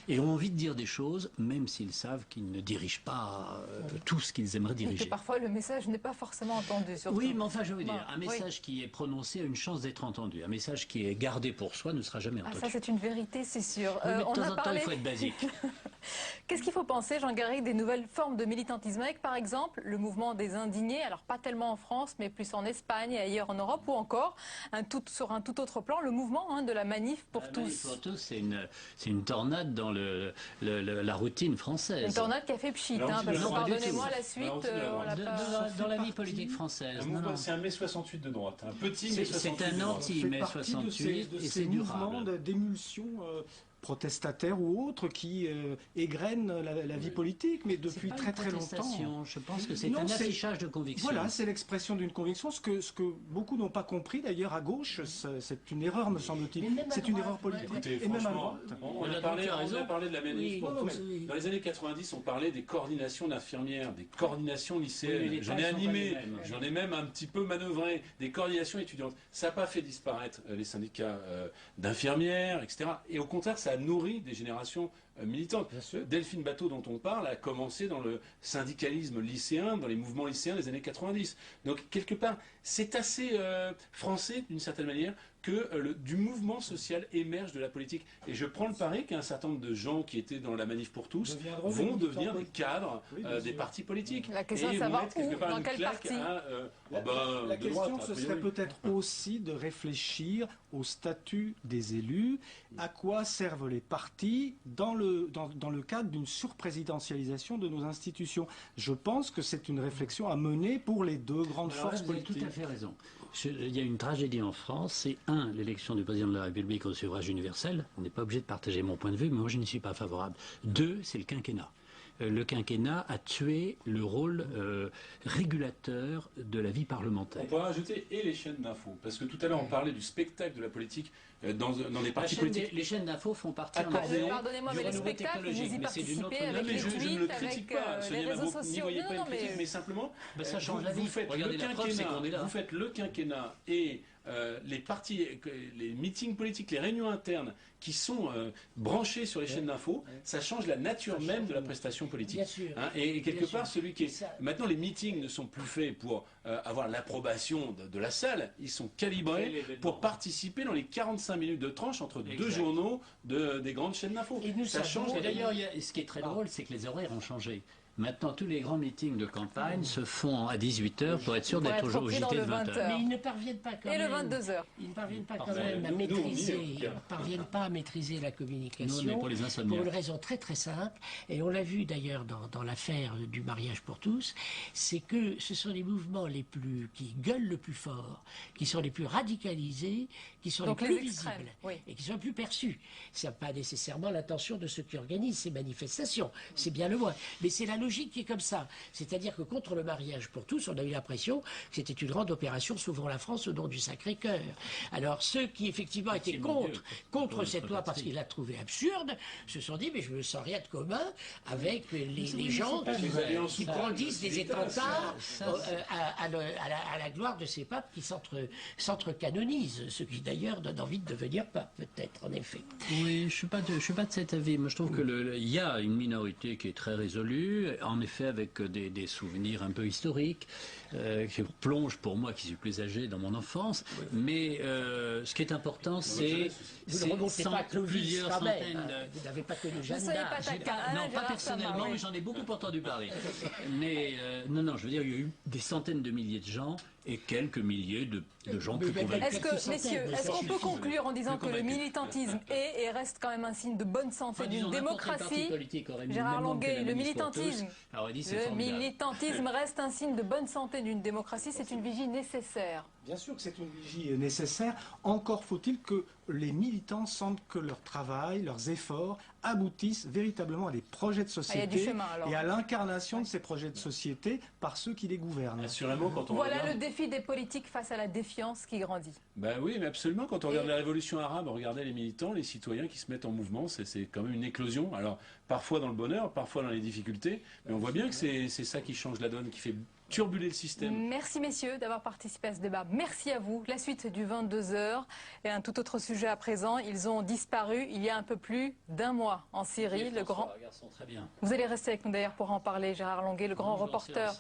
et ont envie de dire des choses, même s'ils savent qu'ils ne dirigent pas tout ce qu'ils aimeraient Et diriger. que parfois le message n'est pas forcément entendu. Surtout. Oui, mais enfin, je veux dire, Bon, un message qui est prononcé a une chance d'être entendu. Un message qui est gardé pour soi ne sera jamais entendu. Ça, c'est une vérité, c'est sûr. Oui, mais de temps en temps, il faut être basique. Qu'est-ce qu'il faut penser, Jean Garrigue, des nouvelles formes de militantisme avec, par exemple, le mouvement des indignés, alors pas tellement en France, mais plus en Espagne et ailleurs en Europe, ou encore, sur un tout autre plan, le mouvement de la manif pour tous. Manif pour tous, c'est une tornade dans la routine française. Une tornade qui a fait pchit, parce que pardonnez-moi la suite, on l'a pas... Dans la vie politique française. C'est un mai 68 de droite, un petit mai 68 C'est un anti-mai 68 de et c'est ces mouvements durable. d'émulsion protestataires ou autres qui égrènent la vie politique, mais depuis très très longtemps. Je pense que c'est un affichage de conviction. Voilà, c'est l'expression d'une conviction, ce que beaucoup n'ont pas compris d'ailleurs à gauche, c'est une erreur me semble-t-il, c'est une erreur politique. Écoutez, et même à franchement, droite. on a parlé de la manif pour tous. Dans les années 90, on parlait des coordinations d'infirmières, des coordinations lycéennes. Oui, J'en ai animé, j'en ai même un petit peu manœuvré, des coordinations étudiantes. Ça n'a pas fait disparaître les syndicats d'infirmières, etc. Et au contraire, ça a nourri des générations militantes. Delphine Batho, dont on parle, a commencé dans le syndicalisme lycéen, dans les mouvements lycéens des années 90. Donc, quelque part, c'est assez français, d'une certaine manière, que du mouvement social émerge de la politique. Et je prends le pari qu'un certain nombre de gens qui étaient dans la manif pour tous vont devenir des cadres des partis politiques. La question est de savoir où, dans quel parti. La question, ce serait peut-être aussi de réfléchir au statut des élus, à quoi servent les partis dans le cadre d'une surprésidentialisation de nos institutions. Je pense que c'est une réflexion à mener pour les deux grandes forces politiques. Vous avez tout à fait raison. Il y a une tragédie en France, c'est l'élection du président de la République au suffrage universel. On n'est pas obligé de partager mon point de vue, mais moi je n'y suis pas favorable. 2, c'est le quinquennat. Le quinquennat a tué le rôle régulateur de la vie parlementaire. On pourrait rajouter et les chaînes d'infos, parce que tout à l'heure on parlait du spectacle de la politique dans les partis politiques. Les chaînes d'infos font partie pardonnez-moi, mais les spectacles, vous y participez avec les tweets, je ne le critique pas, les réseaux sociaux. N'y voyez pas une critique, mais simplement, ça change la vie. Vous faites le quinquennat et les partis, les meetings politiques, les réunions internes qui sont branchés sur les chaînes d'infos, ça change la nature même de la prestation politique. Bien sûr. Et quelque part, celui qui est... Maintenant, les meetings ne sont plus faits pour avoir l'approbation de la salle, ils sont calibrés pour participer dans les 45 minutes de tranche entre deux journaux des grandes chaînes d'infos. Ça change. Et d'ailleurs, ce qui est très drôle, c'est que les horaires ont changé. Maintenant, tous les grands meetings de campagne se font à 18h pour être sûr d'être au JT de 20h. Mais ils ne parviennent pas quand même. Et le 22h. Ils ne parviennent pas quand même à maîtriser. Ils ne parviennent pas à maîtriser la communication. Non, mais pour les insomniaques. Pour une raison très très simple. Et on l'a vu d'ailleurs dans l'affaire du mariage pour tous. C'est que ce sont les mouvements qui gueulent le plus fort, qui sont les plus radicalisés, qui sont les plus visibles et qui sont les plus perçus. Ce n'est pas nécessairement l'intention de ceux qui organisent ces manifestations. C'est bien le moins. Mais c'est la logique qui est comme ça. C'est-à-dire que contre le mariage pour tous, on a eu l'impression que c'était une grande opération sauvant la France au nom du Sacré-Cœur. Alors ceux qui effectivement étaient contre cette loi parce qu'ils la trouvaient absurde, se sont dit mais je ne me sens rien de commun avec les gens qui brandissent des attentats à la gloire de ces papes qui s'entre-canonisent, ce qui d'ailleurs donne envie de devenir pape, peut-être en effet. Oui, je suis pas de cet avis. Moi je trouve qu'il y a une minorité qui est très résolue, en effet avec des souvenirs un peu historiques, qui plongent pour moi, qui suis plus âgé, dans mon enfance. Mais ce qui est important, c'est... Vous ne remontez pas plusieurs centaines... Vous n'avez pas connu Jeanne d'Arc. Non, pas personnellement, mais j'en ai beaucoup entendu parler. Mais non, je veux dire, il y a eu des centaines de milliers de gens et quelques milliers de gens plus convaincus. Est-ce qu'on peut conclure en disant que le militantisme est et reste quand même un signe de bonne santé d'une démocratie? Gérard Longuet, le militantisme reste un signe de bonne santé d'une démocratie, c'est une vigie nécessaire. Bien sûr que c'est une vigie nécessaire. Encore faut-il que les militants sentent que leur travail, leurs efforts aboutissent véritablement à des projets de société et à l'incarnation de ces projets de société par ceux qui les gouvernent. Assurément, quand on voilà le défi des politiques face à la défiance qui grandit. Ben oui, mais absolument. Quand on regarde la révolution arabe, on regardait les militants, les citoyens qui se mettent en mouvement, c'est quand même une éclosion. Alors, parfois dans le bonheur, parfois dans les difficultés, mais on voit bien que c'est ça qui change la donne, qui fait turbuler le système. Merci messieurs d'avoir participé à ce débat. Merci à vous. La suite du 22h et un tout autre sujet à présent. Ils ont disparu il y a un peu plus d'un mois en Syrie. Le grand... Très bien. Vous allez rester avec nous d'ailleurs pour en parler, Gérard Longuet, le grand reporter.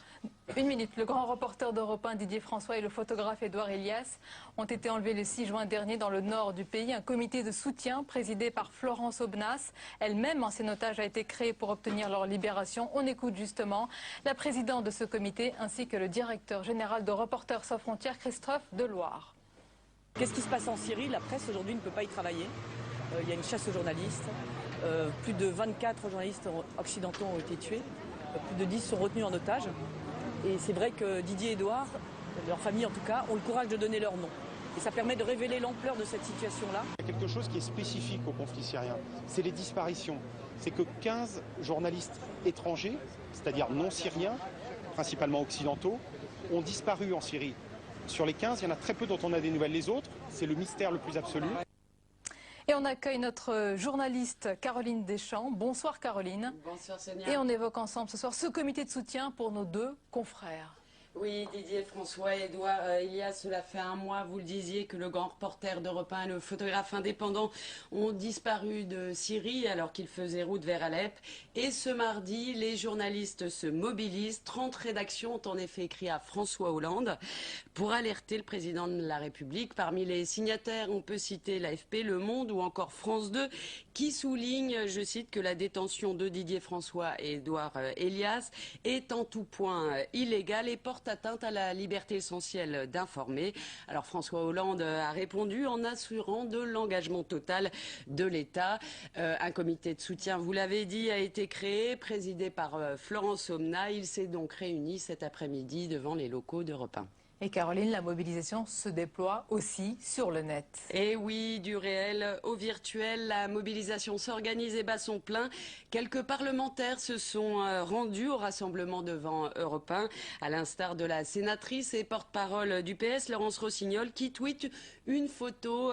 Une minute. Le grand reporter d'Europe 1, Didier François, et le photographe Édouard Elias ont été enlevés le 6 juin dernier dans le nord du pays. Un comité de soutien présidé par Florence Aubenas, elle-même ancienne otage, a été créé pour obtenir leur libération. On écoute justement la présidente de ce comité ainsi que le directeur général de Reporters sans frontières, Christophe Deloire. Qu'est-ce qui se passe en Syrie? La presse aujourd'hui ne peut pas y travailler. Il y a une chasse aux journalistes. Plus de 24 journalistes occidentaux ont été tués. Plus de 10 sont retenus en otage. Et c'est vrai que Didier et Édouard, leur famille en tout cas, ont le courage de donner leur nom. Et ça permet de révéler l'ampleur de cette situation-là. Il y a quelque chose qui est spécifique au conflit syrien, c'est les disparitions. C'est que 15 journalistes étrangers, c'est-à-dire non syriens, principalement occidentaux, ont disparu en Syrie. Sur les 15, il y en a très peu dont on a des nouvelles. Les autres, c'est le mystère le plus absolu. Et on accueille notre journaliste Caroline Deschamps. Bonsoir Caroline. Bonsoir Sonia. Et on évoque ensemble ce soir ce comité de soutien pour nos deux confrères. Oui, Didier François, Édouard Elias, cela fait un mois, vous le disiez, que le grand reporter d'Europe 1 et le photographe indépendant ont disparu de Syrie alors qu'ils faisaient route vers Alep. Et ce mardi, les journalistes se mobilisent. 30 rédactions ont en effet écrit à François Hollande pour alerter le président de la République. Parmi les signataires, on peut citer l'AFP, Le Monde ou encore France 2, qui souligne, je cite, que la détention de Didier François et Édouard Elias est en tout point illégale et porte atteinte à la liberté essentielle d'informer. Alors François Hollande a répondu en assurant de l'engagement total de l'État. Un comité de soutien, vous l'avez dit, a été créé, présidé par Florence Aubenas. Il s'est donc réuni cet après-midi devant les locaux d'Europe 1. Et Caroline, la mobilisation se déploie aussi sur le net. Et oui, du réel au virtuel, la mobilisation s'organise et bat son plein. Quelques parlementaires se sont rendus au rassemblement devant Europe 1, à l'instar de la sénatrice et porte-parole du PS, Laurence Rossignol, qui tweet une photo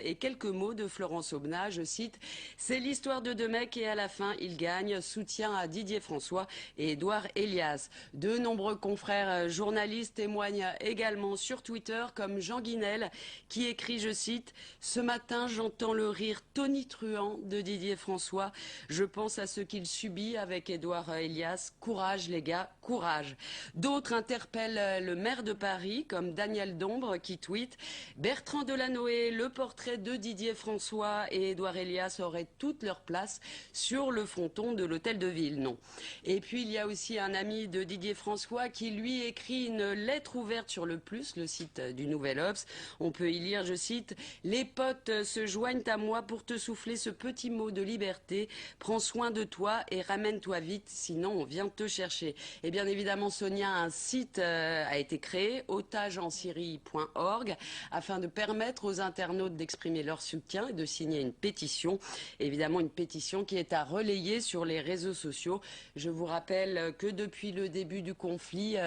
et quelques mots de Florence Aubenas. Je cite, « C'est l'histoire de deux mecs et à la fin, ils gagnent. Soutien à Didier François et Édouard Elias. » De nombreux confrères journalistes témoignent également sur Twitter, comme Jean Guinel, qui écrit, je cite, « Ce matin, j'entends le rire tonitruant de Didier François. Je pense à ce qu'il subit avec Édouard Elias. Courage, les gars, courage. » D'autres interpellent le maire de Paris, comme Daniel Dombre, qui tweet, « Bertrand Delanoë, le portrait de Didier François et Édouard Elias auraient toute leur place sur le fronton de l'hôtel de ville. » Non. Et puis, il y a aussi un ami de Didier François qui, lui, écrit une lettre ouverte sur le Plus, le site du Nouvel Obs. On peut y lire, je cite, « Les potes se joignent à moi pour te souffler ce petit mot de liberté. Prends soin de toi et ramène-toi vite, sinon on vient te chercher. » Et bien évidemment, Sonia, un site a été créé, otagesensyrie.org, afin de permettre aux internautes d'exprimer leur soutien et de signer une pétition. Évidemment, une pétition qui est à relayer sur les réseaux sociaux. Je vous rappelle que depuis le début du conflit,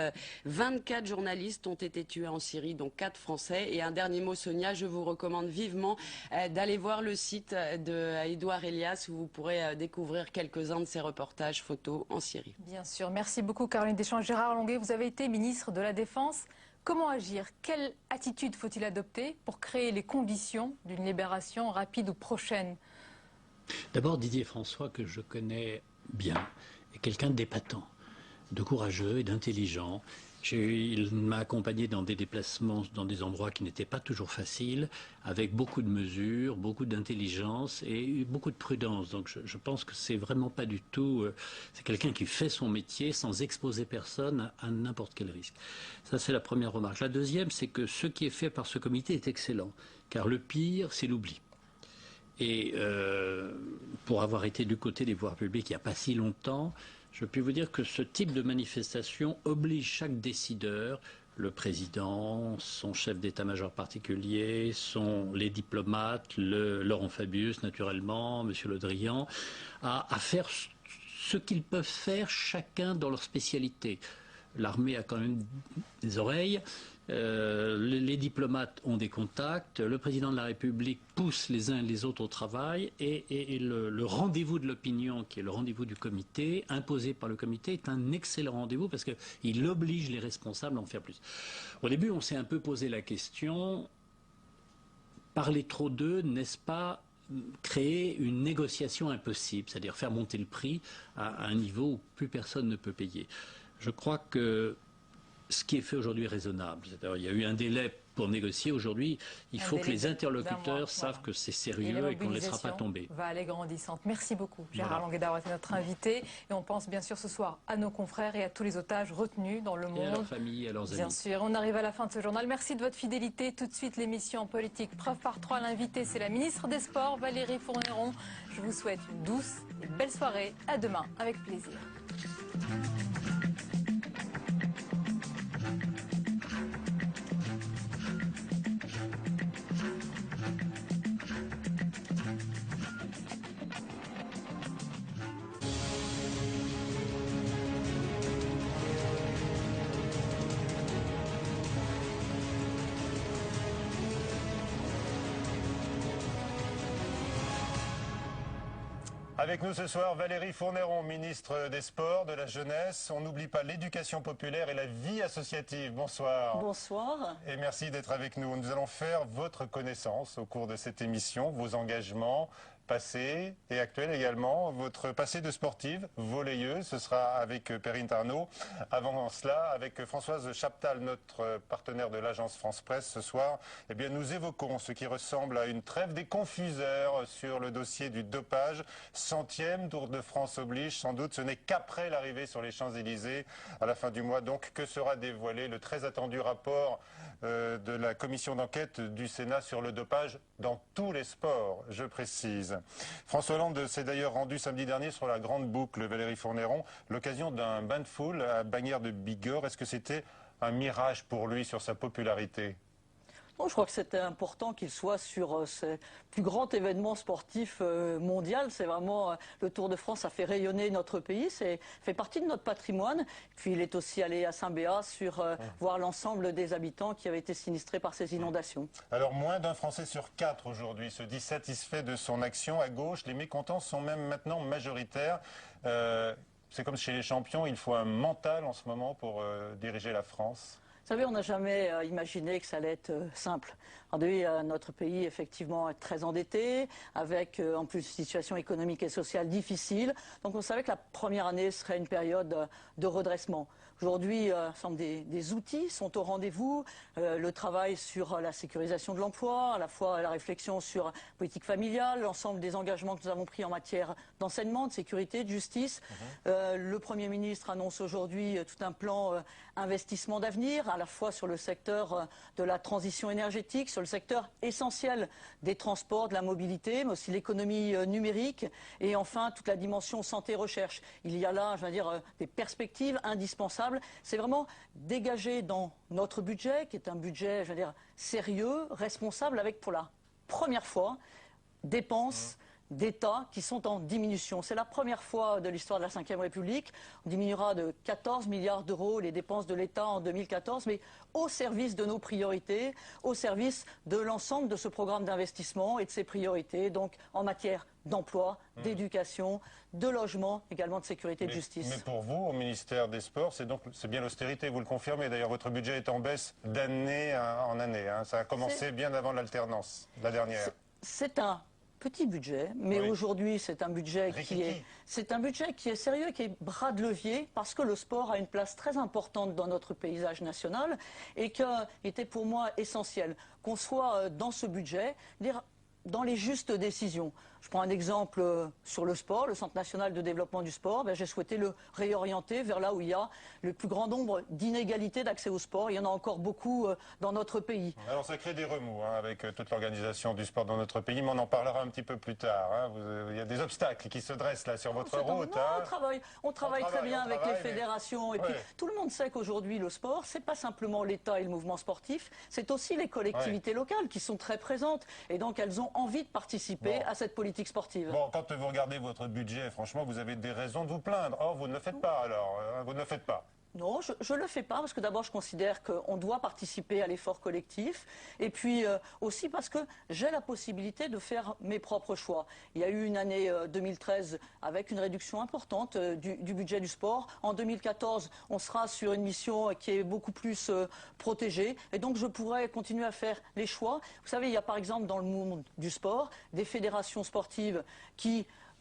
24 journalistes ont été tués en Syrie, dont 4 Français. Et un dernier mot, Sonia, je vous recommande vivement d'aller voir le site d'Édouard Elias où vous pourrez découvrir quelques-uns de ses reportages photos en Syrie. Bien sûr. Merci beaucoup Caroline Deschamps. Gérard Longuet, vous avez été ministre de la Défense. Comment agir? Quelle attitude faut-il adopter pour créer les conditions d'une libération rapide ou prochaine? D'abord, Didier François, que je connais bien, est quelqu'un d'épatant, de courageux et d'intelligent. Il m'a accompagné dans des déplacements, dans des endroits qui n'étaient pas toujours faciles, avec beaucoup de mesures, beaucoup d'intelligence et beaucoup de prudence. Donc je pense que c'est vraiment pas du tout... c'est quelqu'un qui fait son métier sans exposer personne à n'importe quel risque. Ça, c'est la première remarque. La deuxième, c'est que ce qui est fait par ce comité est excellent, car le pire, c'est l'oubli. Et pour avoir été du côté des pouvoirs publics il n'y a pas si longtemps, je puis vous dire que ce type de manifestation oblige chaque décideur, le président, son chef d'état-major particulier, les diplomates, Laurent Fabius naturellement, M. Le Drian, à faire ce qu'ils peuvent faire chacun dans leur spécialité. L'armée a quand même des oreilles, Les diplomates ont des contacts, le président de la République pousse les uns et les autres au travail et le rendez-vous de l'opinion, qui est le rendez-vous du comité, imposé par le comité, est un excellent rendez-vous parce qu'il oblige les responsables à en faire plus. Au début, on s'est un peu posé la question, parler trop d'eux, n'est-ce pas créer une négociation impossible, c'est-à-dire faire monter le prix à un niveau où plus personne ne peut payer. Je crois que ce qui est fait aujourd'hui est raisonnable. Il y a eu un délai pour négocier. Aujourd'hui, il faut que les interlocuteurs savent que c'est sérieux et qu'on ne laissera pas tomber. Va aller grandissante. Merci beaucoup, Gérard Longuet, d'avoir été notre invité. Et on pense bien sûr ce soir à nos confrères et à tous les otages retenus dans le monde. Et à leurs familles et à leurs amis. Bien sûr. On arrive à la fin de ce journal. Merci de votre fidélité. Tout de suite, l'émission en politique. Preuve par 3, l'invité, c'est la ministre des Sports, Valérie Fourniron. Je vous souhaite une douce et belle soirée. À demain, avec plaisir. Avec nous ce soir, Valérie Fourniron, ministre des Sports, de la Jeunesse. On n'oublie pas l'éducation populaire et la vie associative. Bonsoir. Bonsoir. Et merci d'être avec nous. Nous allons faire votre connaissance au cours de cette émission, vos engagements passé et actuel également. Votre passé de sportive, volleyeuse, ce sera avec Perrine Tarnot. Avant cela, avec Françoise Chaptal, notre partenaire de l'agence France Presse ce soir, eh bien, nous évoquons ce qui ressemble à une trêve des confuseurs sur le dossier du dopage. 100e Tour de France oblige, sans doute ce n'est qu'après l'arrivée sur les Champs-Élysées à la fin du mois. Donc que sera dévoilé le très attendu rapport de la commission d'enquête du Sénat sur le dopage dans tous les sports, je précise. François Hollande s'est d'ailleurs rendu samedi dernier sur la grande boucle, Valérie Fourniron, l'occasion d'un bain de foule à Bagnères de Bigorre. Est-ce que c'était un mirage pour lui sur sa popularité ? Non, je crois que c'était important qu'il soit sur ce plus grand événement sportif mondial. C'est vraiment le Tour de France a fait rayonner notre pays, c'est fait partie de notre patrimoine. Puis il est aussi allé à Saint-Béat voir l'ensemble des habitants qui avaient été sinistrés par ces inondations. Alors moins d'un Français sur 4 aujourd'hui se dit satisfait de son action. À gauche, les mécontents sont même maintenant majoritaires. C'est comme chez les champions, il faut un mental en ce moment pour diriger la France. Vous savez, on n'a jamais imaginé que ça allait être simple. Aujourd'hui, notre pays, effectivement, est très endetté, avec en plus une situation économique et sociale difficile. Donc on savait que la première année serait une période de redressement. Aujourd'hui, l'ensemble des outils sont au rendez-vous. Le travail sur la sécurisation de l'emploi, à la fois la réflexion sur la politique familiale, l'ensemble des engagements que nous avons pris en matière d'enseignement, de sécurité, de justice. Le Premier ministre annonce aujourd'hui tout un plan investissement d'avenir, à la fois sur le secteur de la transition énergétique, sur le secteur essentiel des transports, de la mobilité, mais aussi l'économie numérique, et enfin toute la dimension santé-recherche. Il y a là, je veux dire, des perspectives indispensables. C'est vraiment dégagé dans notre budget, qui est un budget, je veux dire, sérieux, responsable, avec pour la première fois dépenses d'État qui sont en diminution. C'est la première fois de l'histoire de la Ve République. On diminuera de 14 milliards d'euros les dépenses de l'État en 2014, mais au service de nos priorités, au service de l'ensemble de ce programme d'investissement et de ses priorités, donc en matière d'emploi, d'éducation, de logement, également de sécurité et de justice. Mais pour vous, au ministère des Sports, c'est bien l'austérité, vous le confirmez. D'ailleurs, votre budget est en baisse d'année en année. Ça a commencé bien avant l'alternance, la dernière. C'est un petit budget, mais aujourd'hui c'est un budget qui est sérieux, qui est bras de levier, parce que le sport a une place très importante dans notre paysage national et qui était pour moi essentiel qu'on soit dans ce budget, dans les justes décisions. Je prends un exemple sur le sport, le Centre national de développement du sport. J'ai souhaité le réorienter vers là où il y a le plus grand nombre d'inégalités d'accès au sport. Il y en a encore beaucoup dans notre pays. Alors ça crée des remous avec toute l'organisation du sport dans notre pays, mais on en parlera un petit peu plus tard. Il y a des obstacles qui se dressent là sur votre route. On travaille très bien avec les fédérations. Et puis tout le monde sait qu'aujourd'hui le sport, c'est pas simplement l'État et le mouvement sportif, c'est aussi les collectivités locales qui sont très présentes. Et donc elles ont envie de participer à cette politique sportive. Bon, quand vous regardez votre budget, franchement, vous avez des raisons de vous plaindre. Or, vous ne le faites pas alors, vous ne le faites pas. Non, je ne le fais pas parce que d'abord je considère qu'on doit participer à l'effort collectif et puis aussi parce que j'ai la possibilité de faire mes propres choix. Il y a eu une année 2013 avec une réduction importante du budget du sport. En 2014, on sera sur une mission qui est beaucoup plus protégée et donc je pourrais continuer à faire les choix. Vous savez, il y a par exemple dans le monde du sport des fédérations sportives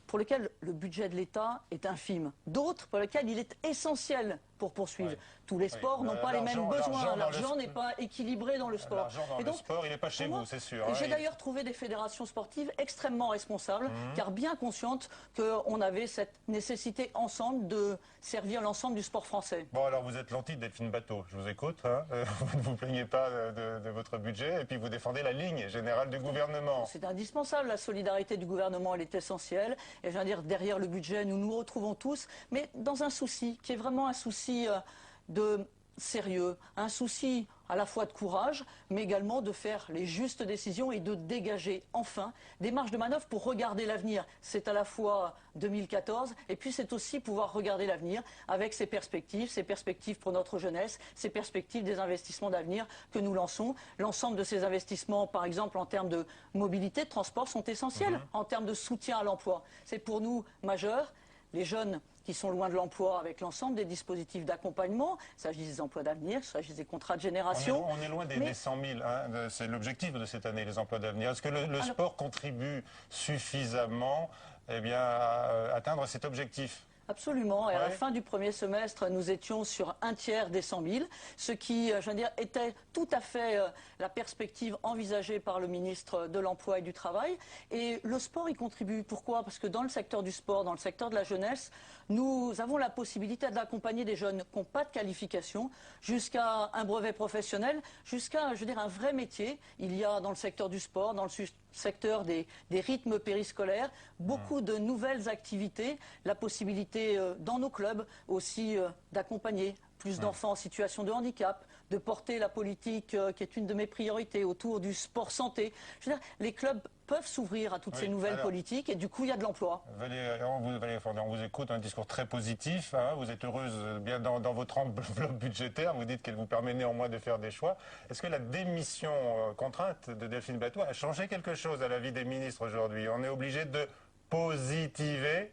pour lesquelles le budget de l'État est infime. D'autres pour lesquelles il est essentiel pour poursuivre. Ouais. Tous les sports n'ont pas les mêmes besoins. L'argent n'est pas équilibré dans le sport. L'argent dans le sport, il n'est pas chez vous, c'est sûr. J'ai d'ailleurs trouvé des fédérations sportives extrêmement responsables, car bien conscientes qu'on avait cette nécessité ensemble de servir l'ensemble du sport français. Bon, alors vous êtes l'anti Delphine Batho, je vous écoute. Hein, vous ne vous plaignez pas de votre budget et puis vous défendez la ligne générale du gouvernement. C'est indispensable, la solidarité du gouvernement, elle est essentielle. Et je veux dire, derrière le budget, nous nous retrouvons tous, mais dans un souci qui est vraiment un souci de sérieux, un souci à la fois de courage, mais également de faire les justes décisions et de dégager enfin des marges de manœuvre pour regarder l'avenir. C'est à la fois 2014 et puis c'est aussi pouvoir regarder l'avenir avec ces perspectives pour notre jeunesse, ces perspectives des investissements d'avenir que nous lançons. L'ensemble de ces investissements, par exemple en termes de mobilité, de transport, sont essentiels. En termes de soutien à l'emploi, c'est pour nous majeur. Les jeunes qui sont loin de l'emploi avec l'ensemble des dispositifs d'accompagnement, s'agisse des emplois d'avenir, s'agisse des contrats de génération. On est loin des 100 000, hein, c'est l'objectif de cette année, les emplois d'avenir. Est-ce que le sport contribue suffisamment à atteindre cet objectif ? Absolument. Et à la fin du premier semestre, nous étions sur un tiers des 100 000, ce qui, je veux dire, était tout à fait la perspective envisagée par le ministre de l'Emploi et du Travail. Et le sport y contribue. Pourquoi ? Parce que dans le secteur du sport, dans le secteur de la jeunesse, nous avons la possibilité d'accompagner des jeunes qui n'ont pas de qualification jusqu'à un brevet professionnel, jusqu'à, je veux dire, un vrai métier. Il y a dans le secteur du sport, dans le secteur des rythmes périscolaires, beaucoup de nouvelles activités, la possibilité dans nos clubs aussi d'accompagner plus d'enfants en situation de handicap, de porter la politique qui est une de mes priorités autour du sport santé. Je veux dire, les clubs peuvent s'ouvrir à toutes ces nouvelles politiques et du coup il y a de l'emploi. Valérie Fordin, on vous écoute, un discours très positif, hein, vous êtes heureuse bien dans votre enveloppe budgétaire, vous dites qu'elle vous permet néanmoins de faire des choix. Est-ce que la démission contrainte de Delphine Batho a changé quelque chose à la vie des ministres aujourd'hui? On est obligé de positiver?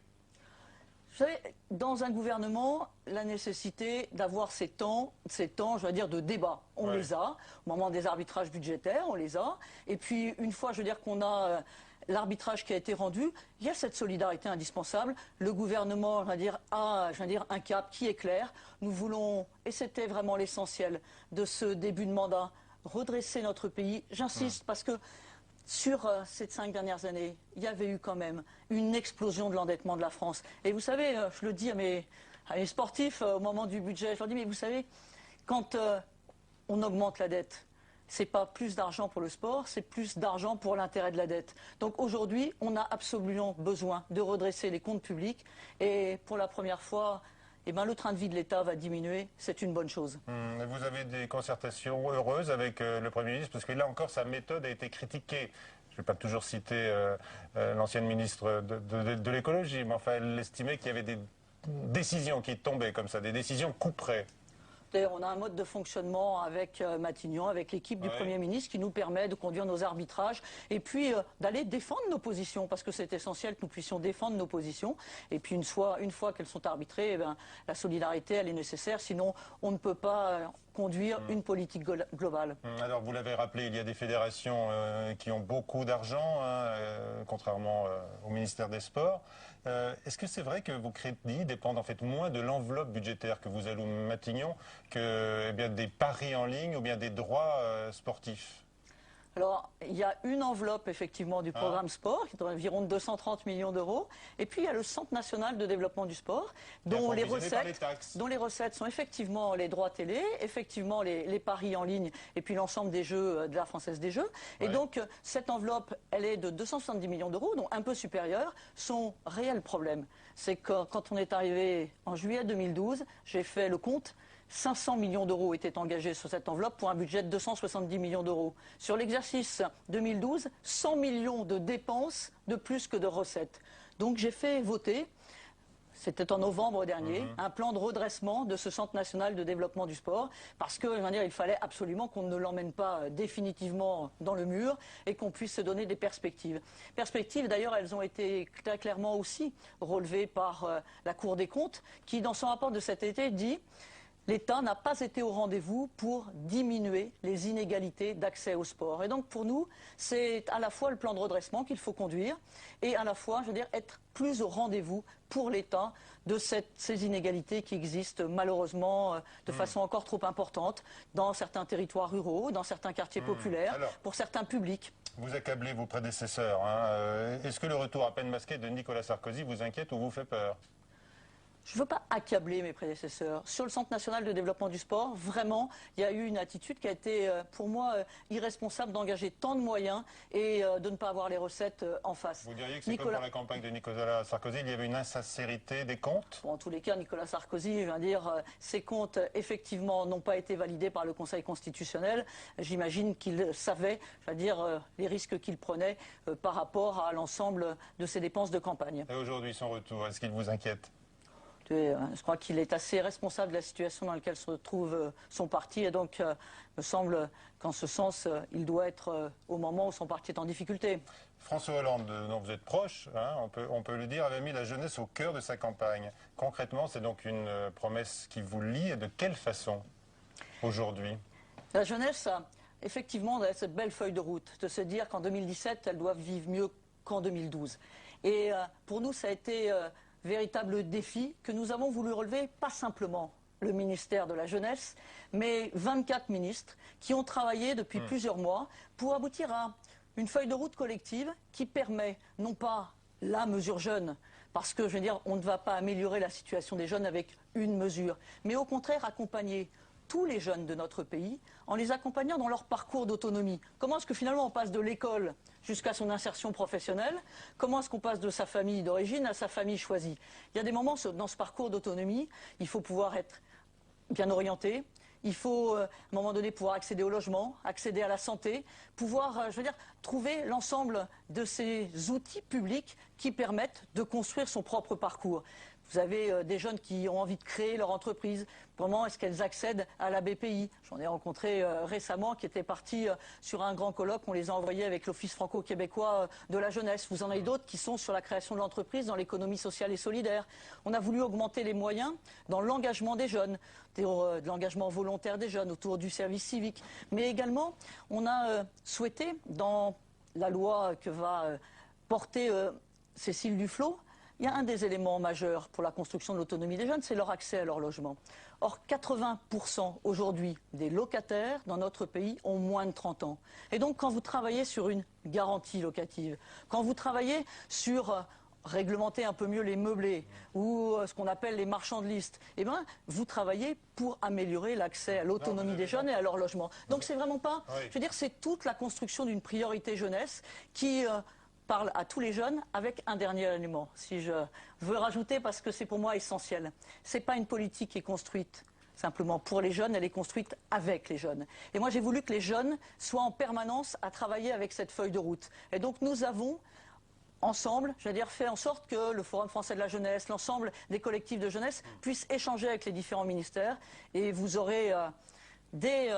Vous savez, dans un gouvernement, la nécessité d'avoir ces temps, je veux dire, de débat, on les a. Au moment des arbitrages budgétaires, on les a. Et puis, une fois, je veux dire, qu'on a l'arbitrage qui a été rendu, il y a cette solidarité indispensable. Le gouvernement, a un cap qui est clair. Nous voulons, et c'était vraiment l'essentiel de ce début de mandat, redresser notre pays. J'insiste parce que sur ces 5 dernières années, il y avait eu quand même une explosion de l'endettement de la France. Et vous savez, je le dis à mes sportifs au moment du budget, je leur dis, mais vous savez, quand on augmente la dette, c'est pas plus d'argent pour le sport, c'est plus d'argent pour l'intérêt de la dette. Donc aujourd'hui, on a absolument besoin de redresser les comptes publics. Et pour la première fois, le train de vie de l'État va diminuer, c'est une bonne chose. Vous avez des concertations heureuses avec le Premier ministre, parce que là encore, sa méthode a été critiquée. Je ne vais pas toujours citer l'ancienne ministre de l'écologie, mais enfin, elle estimait qu'il y avait des décisions qui tombaient comme ça, des décisions couperées. D'ailleurs, on a un mode de fonctionnement avec Matignon, avec l'équipe du Premier ministre, qui nous permet de conduire nos arbitrages et puis d'aller défendre nos positions, parce que c'est essentiel que nous puissions défendre nos positions. Et puis une fois qu'elles sont arbitrées, la solidarité, elle est nécessaire, sinon on ne peut pas conduire une politique globale. Alors vous l'avez rappelé, il y a des fédérations qui ont beaucoup d'argent, contrairement au ministère des Sports. Est-ce que c'est vrai que vos crédits dépendent en fait moins de l'enveloppe budgétaire que vous alloue Matignon que des paris en ligne ou bien des droits sportifs? Alors, il y a une enveloppe, effectivement, du programme sport, qui est d'environ 230 millions d'euros. Et puis, il y a le Centre national de développement du sport, dont les recettes sont effectivement les droits télé, effectivement les paris en ligne, et puis l'ensemble des jeux de la Française des Jeux. Et donc, cette enveloppe, elle est de 270 millions d'euros, donc un peu supérieure. Son réel problème, c'est que quand on est arrivé en juillet 2012, j'ai fait le compte. 500 millions d'euros étaient engagés sur cette enveloppe pour un budget de 270 millions d'euros. Sur l'exercice 2012, 100 millions de dépenses de plus que de recettes. Donc j'ai fait voter c'était en novembre dernier, un plan de redressement de ce Centre national de développement du sport, parce que, je veux dire, il fallait absolument qu'on ne l'emmène pas définitivement dans le mur et qu'on puisse se donner des perspectives. Perspectives, d'ailleurs, elles ont été très clairement aussi relevées par la Cour des comptes, qui, dans son rapport de cet été, dit l'État n'a pas été au rendez-vous pour diminuer les inégalités d'accès au sport. Et donc pour nous, c'est à la fois le plan de redressement qu'il faut conduire et à la fois, je veux dire, être plus au rendez-vous pour l'État de ces inégalités qui existent malheureusement de façon encore trop importante dans certains territoires ruraux, dans certains quartiers populaires, pour certains publics. Vous accablez vos prédécesseurs. Est-ce que le retour à peine masqué de Nicolas Sarkozy vous inquiète ou vous fait peur ? Je ne veux pas accabler mes prédécesseurs. Sur le Centre national de développement du sport, vraiment, il y a eu une attitude qui a été, pour moi, irresponsable d'engager tant de moyens et de ne pas avoir les recettes en face. Vous diriez que c'est comme pour la campagne de Nicolas Sarkozy, il y avait une insincérité des comptes ? Bon, en tous les cas, Nicolas Sarkozy, je veux dire, ses comptes, effectivement, n'ont pas été validés par le Conseil constitutionnel. J'imagine qu'il savait, je veux dire, les risques qu'il prenait par rapport à l'ensemble de ses dépenses de campagne. Et aujourd'hui, son retour, est-ce qu'il vous inquiète ? Je crois qu'il est assez responsable de la situation dans laquelle se trouve son parti et donc me semble qu'en ce sens, il doit être au moment où son parti est en difficulté. François Hollande, dont vous êtes proche, on peut le dire, avait mis la jeunesse au cœur de sa campagne. Concrètement, c'est donc une promesse qui vous lie et de quelle façon aujourd'hui ? La jeunesse a effectivement cette belle feuille de route de se dire qu'en 2017, elles doivent vivre mieux qu'en 2012. Et pour nous, ça a été véritable défi que nous avons voulu relever, pas simplement le ministère de la Jeunesse, mais 24 ministres qui ont travaillé depuis plusieurs mois pour aboutir à une feuille de route collective qui permet non pas la mesure jeune, parce que je veux dire, on ne va pas améliorer la situation des jeunes avec une mesure, mais au contraire accompagner tous les jeunes de notre pays en les accompagnant dans leur parcours d'autonomie. Comment est-ce que finalement on passe de l'école jusqu'à son insertion professionnelle? Comment est-ce qu'on passe de sa famille d'origine à sa famille choisie? Il y a des moments dans ce parcours d'autonomie, il faut pouvoir être bien orienté, il faut à un moment donné pouvoir accéder au logement, accéder à la santé, pouvoir, je veux dire, trouver l'ensemble de ces outils publics qui permettent de construire son propre parcours. Vous avez des jeunes qui ont envie de créer leur entreprise. Comment est-ce qu'elles accèdent à la BPI? J'en ai rencontré récemment qui étaient partis sur un grand colloque. On les a envoyés avec l'Office franco-québécois de la jeunesse. Vous en avez d'autres qui sont sur la création de l'entreprise, dans l'économie sociale et solidaire. On a voulu augmenter les moyens dans l'engagement des jeunes, de l'engagement volontaire des jeunes autour du service civique. Mais également, on a souhaité, dans la loi que va porter Cécile Duflot, il y a un des éléments majeurs pour la construction de l'autonomie des jeunes, c'est leur accès à leur logement. Or, 80% aujourd'hui des locataires dans notre pays ont moins de 30 ans. Et donc, quand vous travaillez sur une garantie locative, quand vous travaillez sur réglementer un peu mieux les meublés ou ce qu'on appelle les marchands de liste, eh bien, vous travaillez pour améliorer l'accès à l'autonomie des jeunes et à leur logement. Donc, c'est vraiment pas... Je veux dire, c'est toute la construction d'une priorité jeunesse qui... parle à tous les jeunes avec un dernier élément, si je veux rajouter, parce que c'est pour moi essentiel. Ce n'est pas une politique qui est construite simplement pour les jeunes, elle est construite avec les jeunes. Et moi, j'ai voulu que les jeunes soient en permanence à travailler avec cette feuille de route. Et donc, nous avons ensemble, je veux dire, fait en sorte que le Forum français de la jeunesse, l'ensemble des collectifs de jeunesse puissent échanger avec les différents ministères. Et vous aurez, dès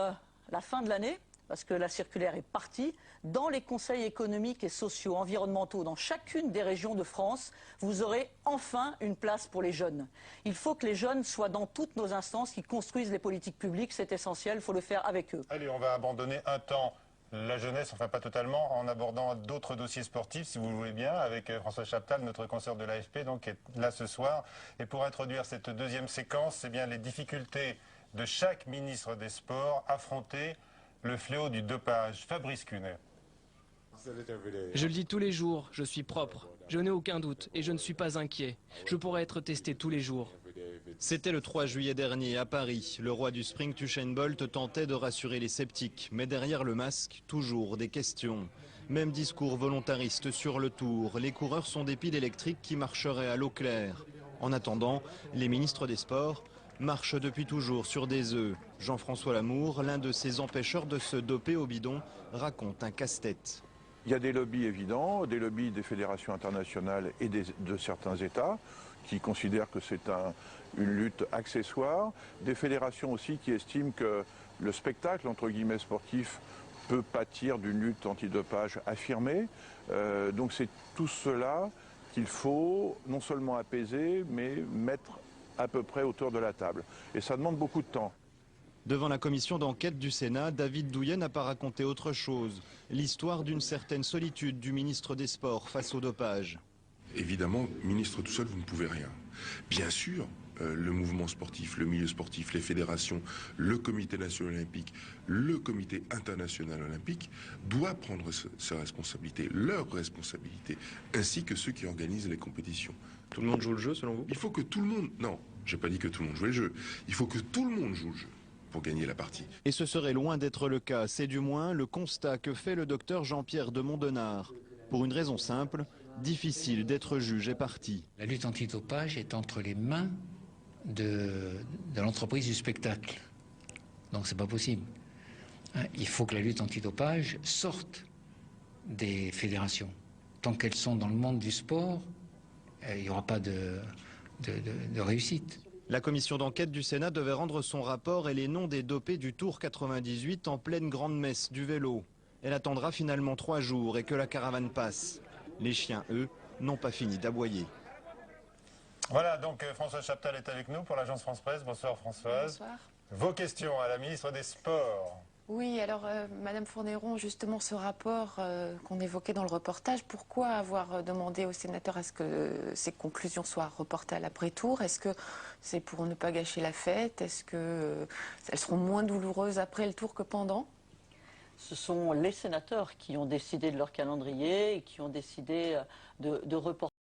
la fin de l'année, parce que la circulaire est partie, dans les conseils économiques et sociaux, environnementaux, dans chacune des régions de France, vous aurez enfin une place pour les jeunes. Il faut que les jeunes soient dans toutes nos instances qui construisent les politiques publiques, c'est essentiel, il faut le faire avec eux. Allez, on va abandonner un temps la jeunesse, enfin pas totalement, en abordant d'autres dossiers sportifs, si vous le voulez bien, avec François Chaptal, notre consoeur de l'AFP, donc qui est là ce soir. Et pour introduire cette deuxième séquence, c'est bien les difficultés de chaque ministre des Sports affronter le fléau du dopage. Fabrice Cunet. Je le dis tous les jours, je suis propre. Je n'ai aucun doute et je ne suis pas inquiet. Je pourrais être testé tous les jours. C'était le 3 juillet dernier à Paris. Le roi du sprint Usain Bolt tentait de rassurer les sceptiques. Mais derrière le masque, toujours des questions. Même discours volontariste sur le Tour. Les coureurs sont des piles électriques qui marcheraient à l'eau claire. En attendant, les ministres des Sports marche depuis toujours sur des œufs. Jean-François Lamour, l'un de ces empêcheurs de se doper au bidon, raconte un casse-tête. Il y a des lobbies évidents, des lobbies des fédérations internationales et de certains États qui considèrent que c'est une lutte accessoire, des fédérations aussi qui estiment que le spectacle, entre guillemets, sportif peut pâtir d'une lutte antidopage affirmée. Donc c'est tout cela qu'il faut non seulement apaiser, mais mettre à peu près autour de la table. Et ça demande beaucoup de temps. Devant la commission d'enquête du Sénat, David Douillet n'a pas raconté autre chose. L'histoire d'une certaine solitude du ministre des Sports face au dopage. Évidemment, ministre tout seul, vous ne pouvez rien. Bien sûr, le mouvement sportif, le milieu sportif, les fédérations, le comité national olympique, le comité international olympique doivent prendre ses responsabilités, leurs responsabilités, ainsi que ceux qui organisent les compétitions. Tout le monde joue le jeu, selon vous? Il faut que tout le monde... Non, j'ai pas dit que tout le monde jouait le jeu. Il faut que tout le monde joue le jeu pour gagner la partie. Et ce serait loin d'être le cas. C'est du moins le constat que fait le docteur Jean-Pierre de Mondenard. Pour une raison simple, difficile d'être juge et parti. La lutte antidopage est entre les mains de l'entreprise du spectacle. Donc c'est pas possible. Il faut que la lutte antidopage sorte des fédérations. Tant qu'elles sont dans le monde du sport, il n'y aura pas de réussite. La commission d'enquête du Sénat devait rendre son rapport et les noms des dopés du Tour 98 en pleine grande messe du vélo. Elle attendra finalement 3 jours et que la caravane passe. Les chiens, eux, n'ont pas fini d'aboyer. Voilà, donc François Chaptal est avec nous pour l'agence France Presse. Bonsoir Françoise. Bonsoir. Vos questions à la ministre des Sports. Oui, alors Madame Fourniron, justement ce rapport qu'on évoquait dans le reportage, pourquoi avoir demandé aux sénateurs à ce que ces conclusions soient reportées à l'après-tour? Est-ce que c'est pour ne pas gâcher la fête? Est-ce que elles seront moins douloureuses après le tour que pendant? Ce sont les sénateurs qui ont décidé de leur calendrier et qui ont décidé de reporter.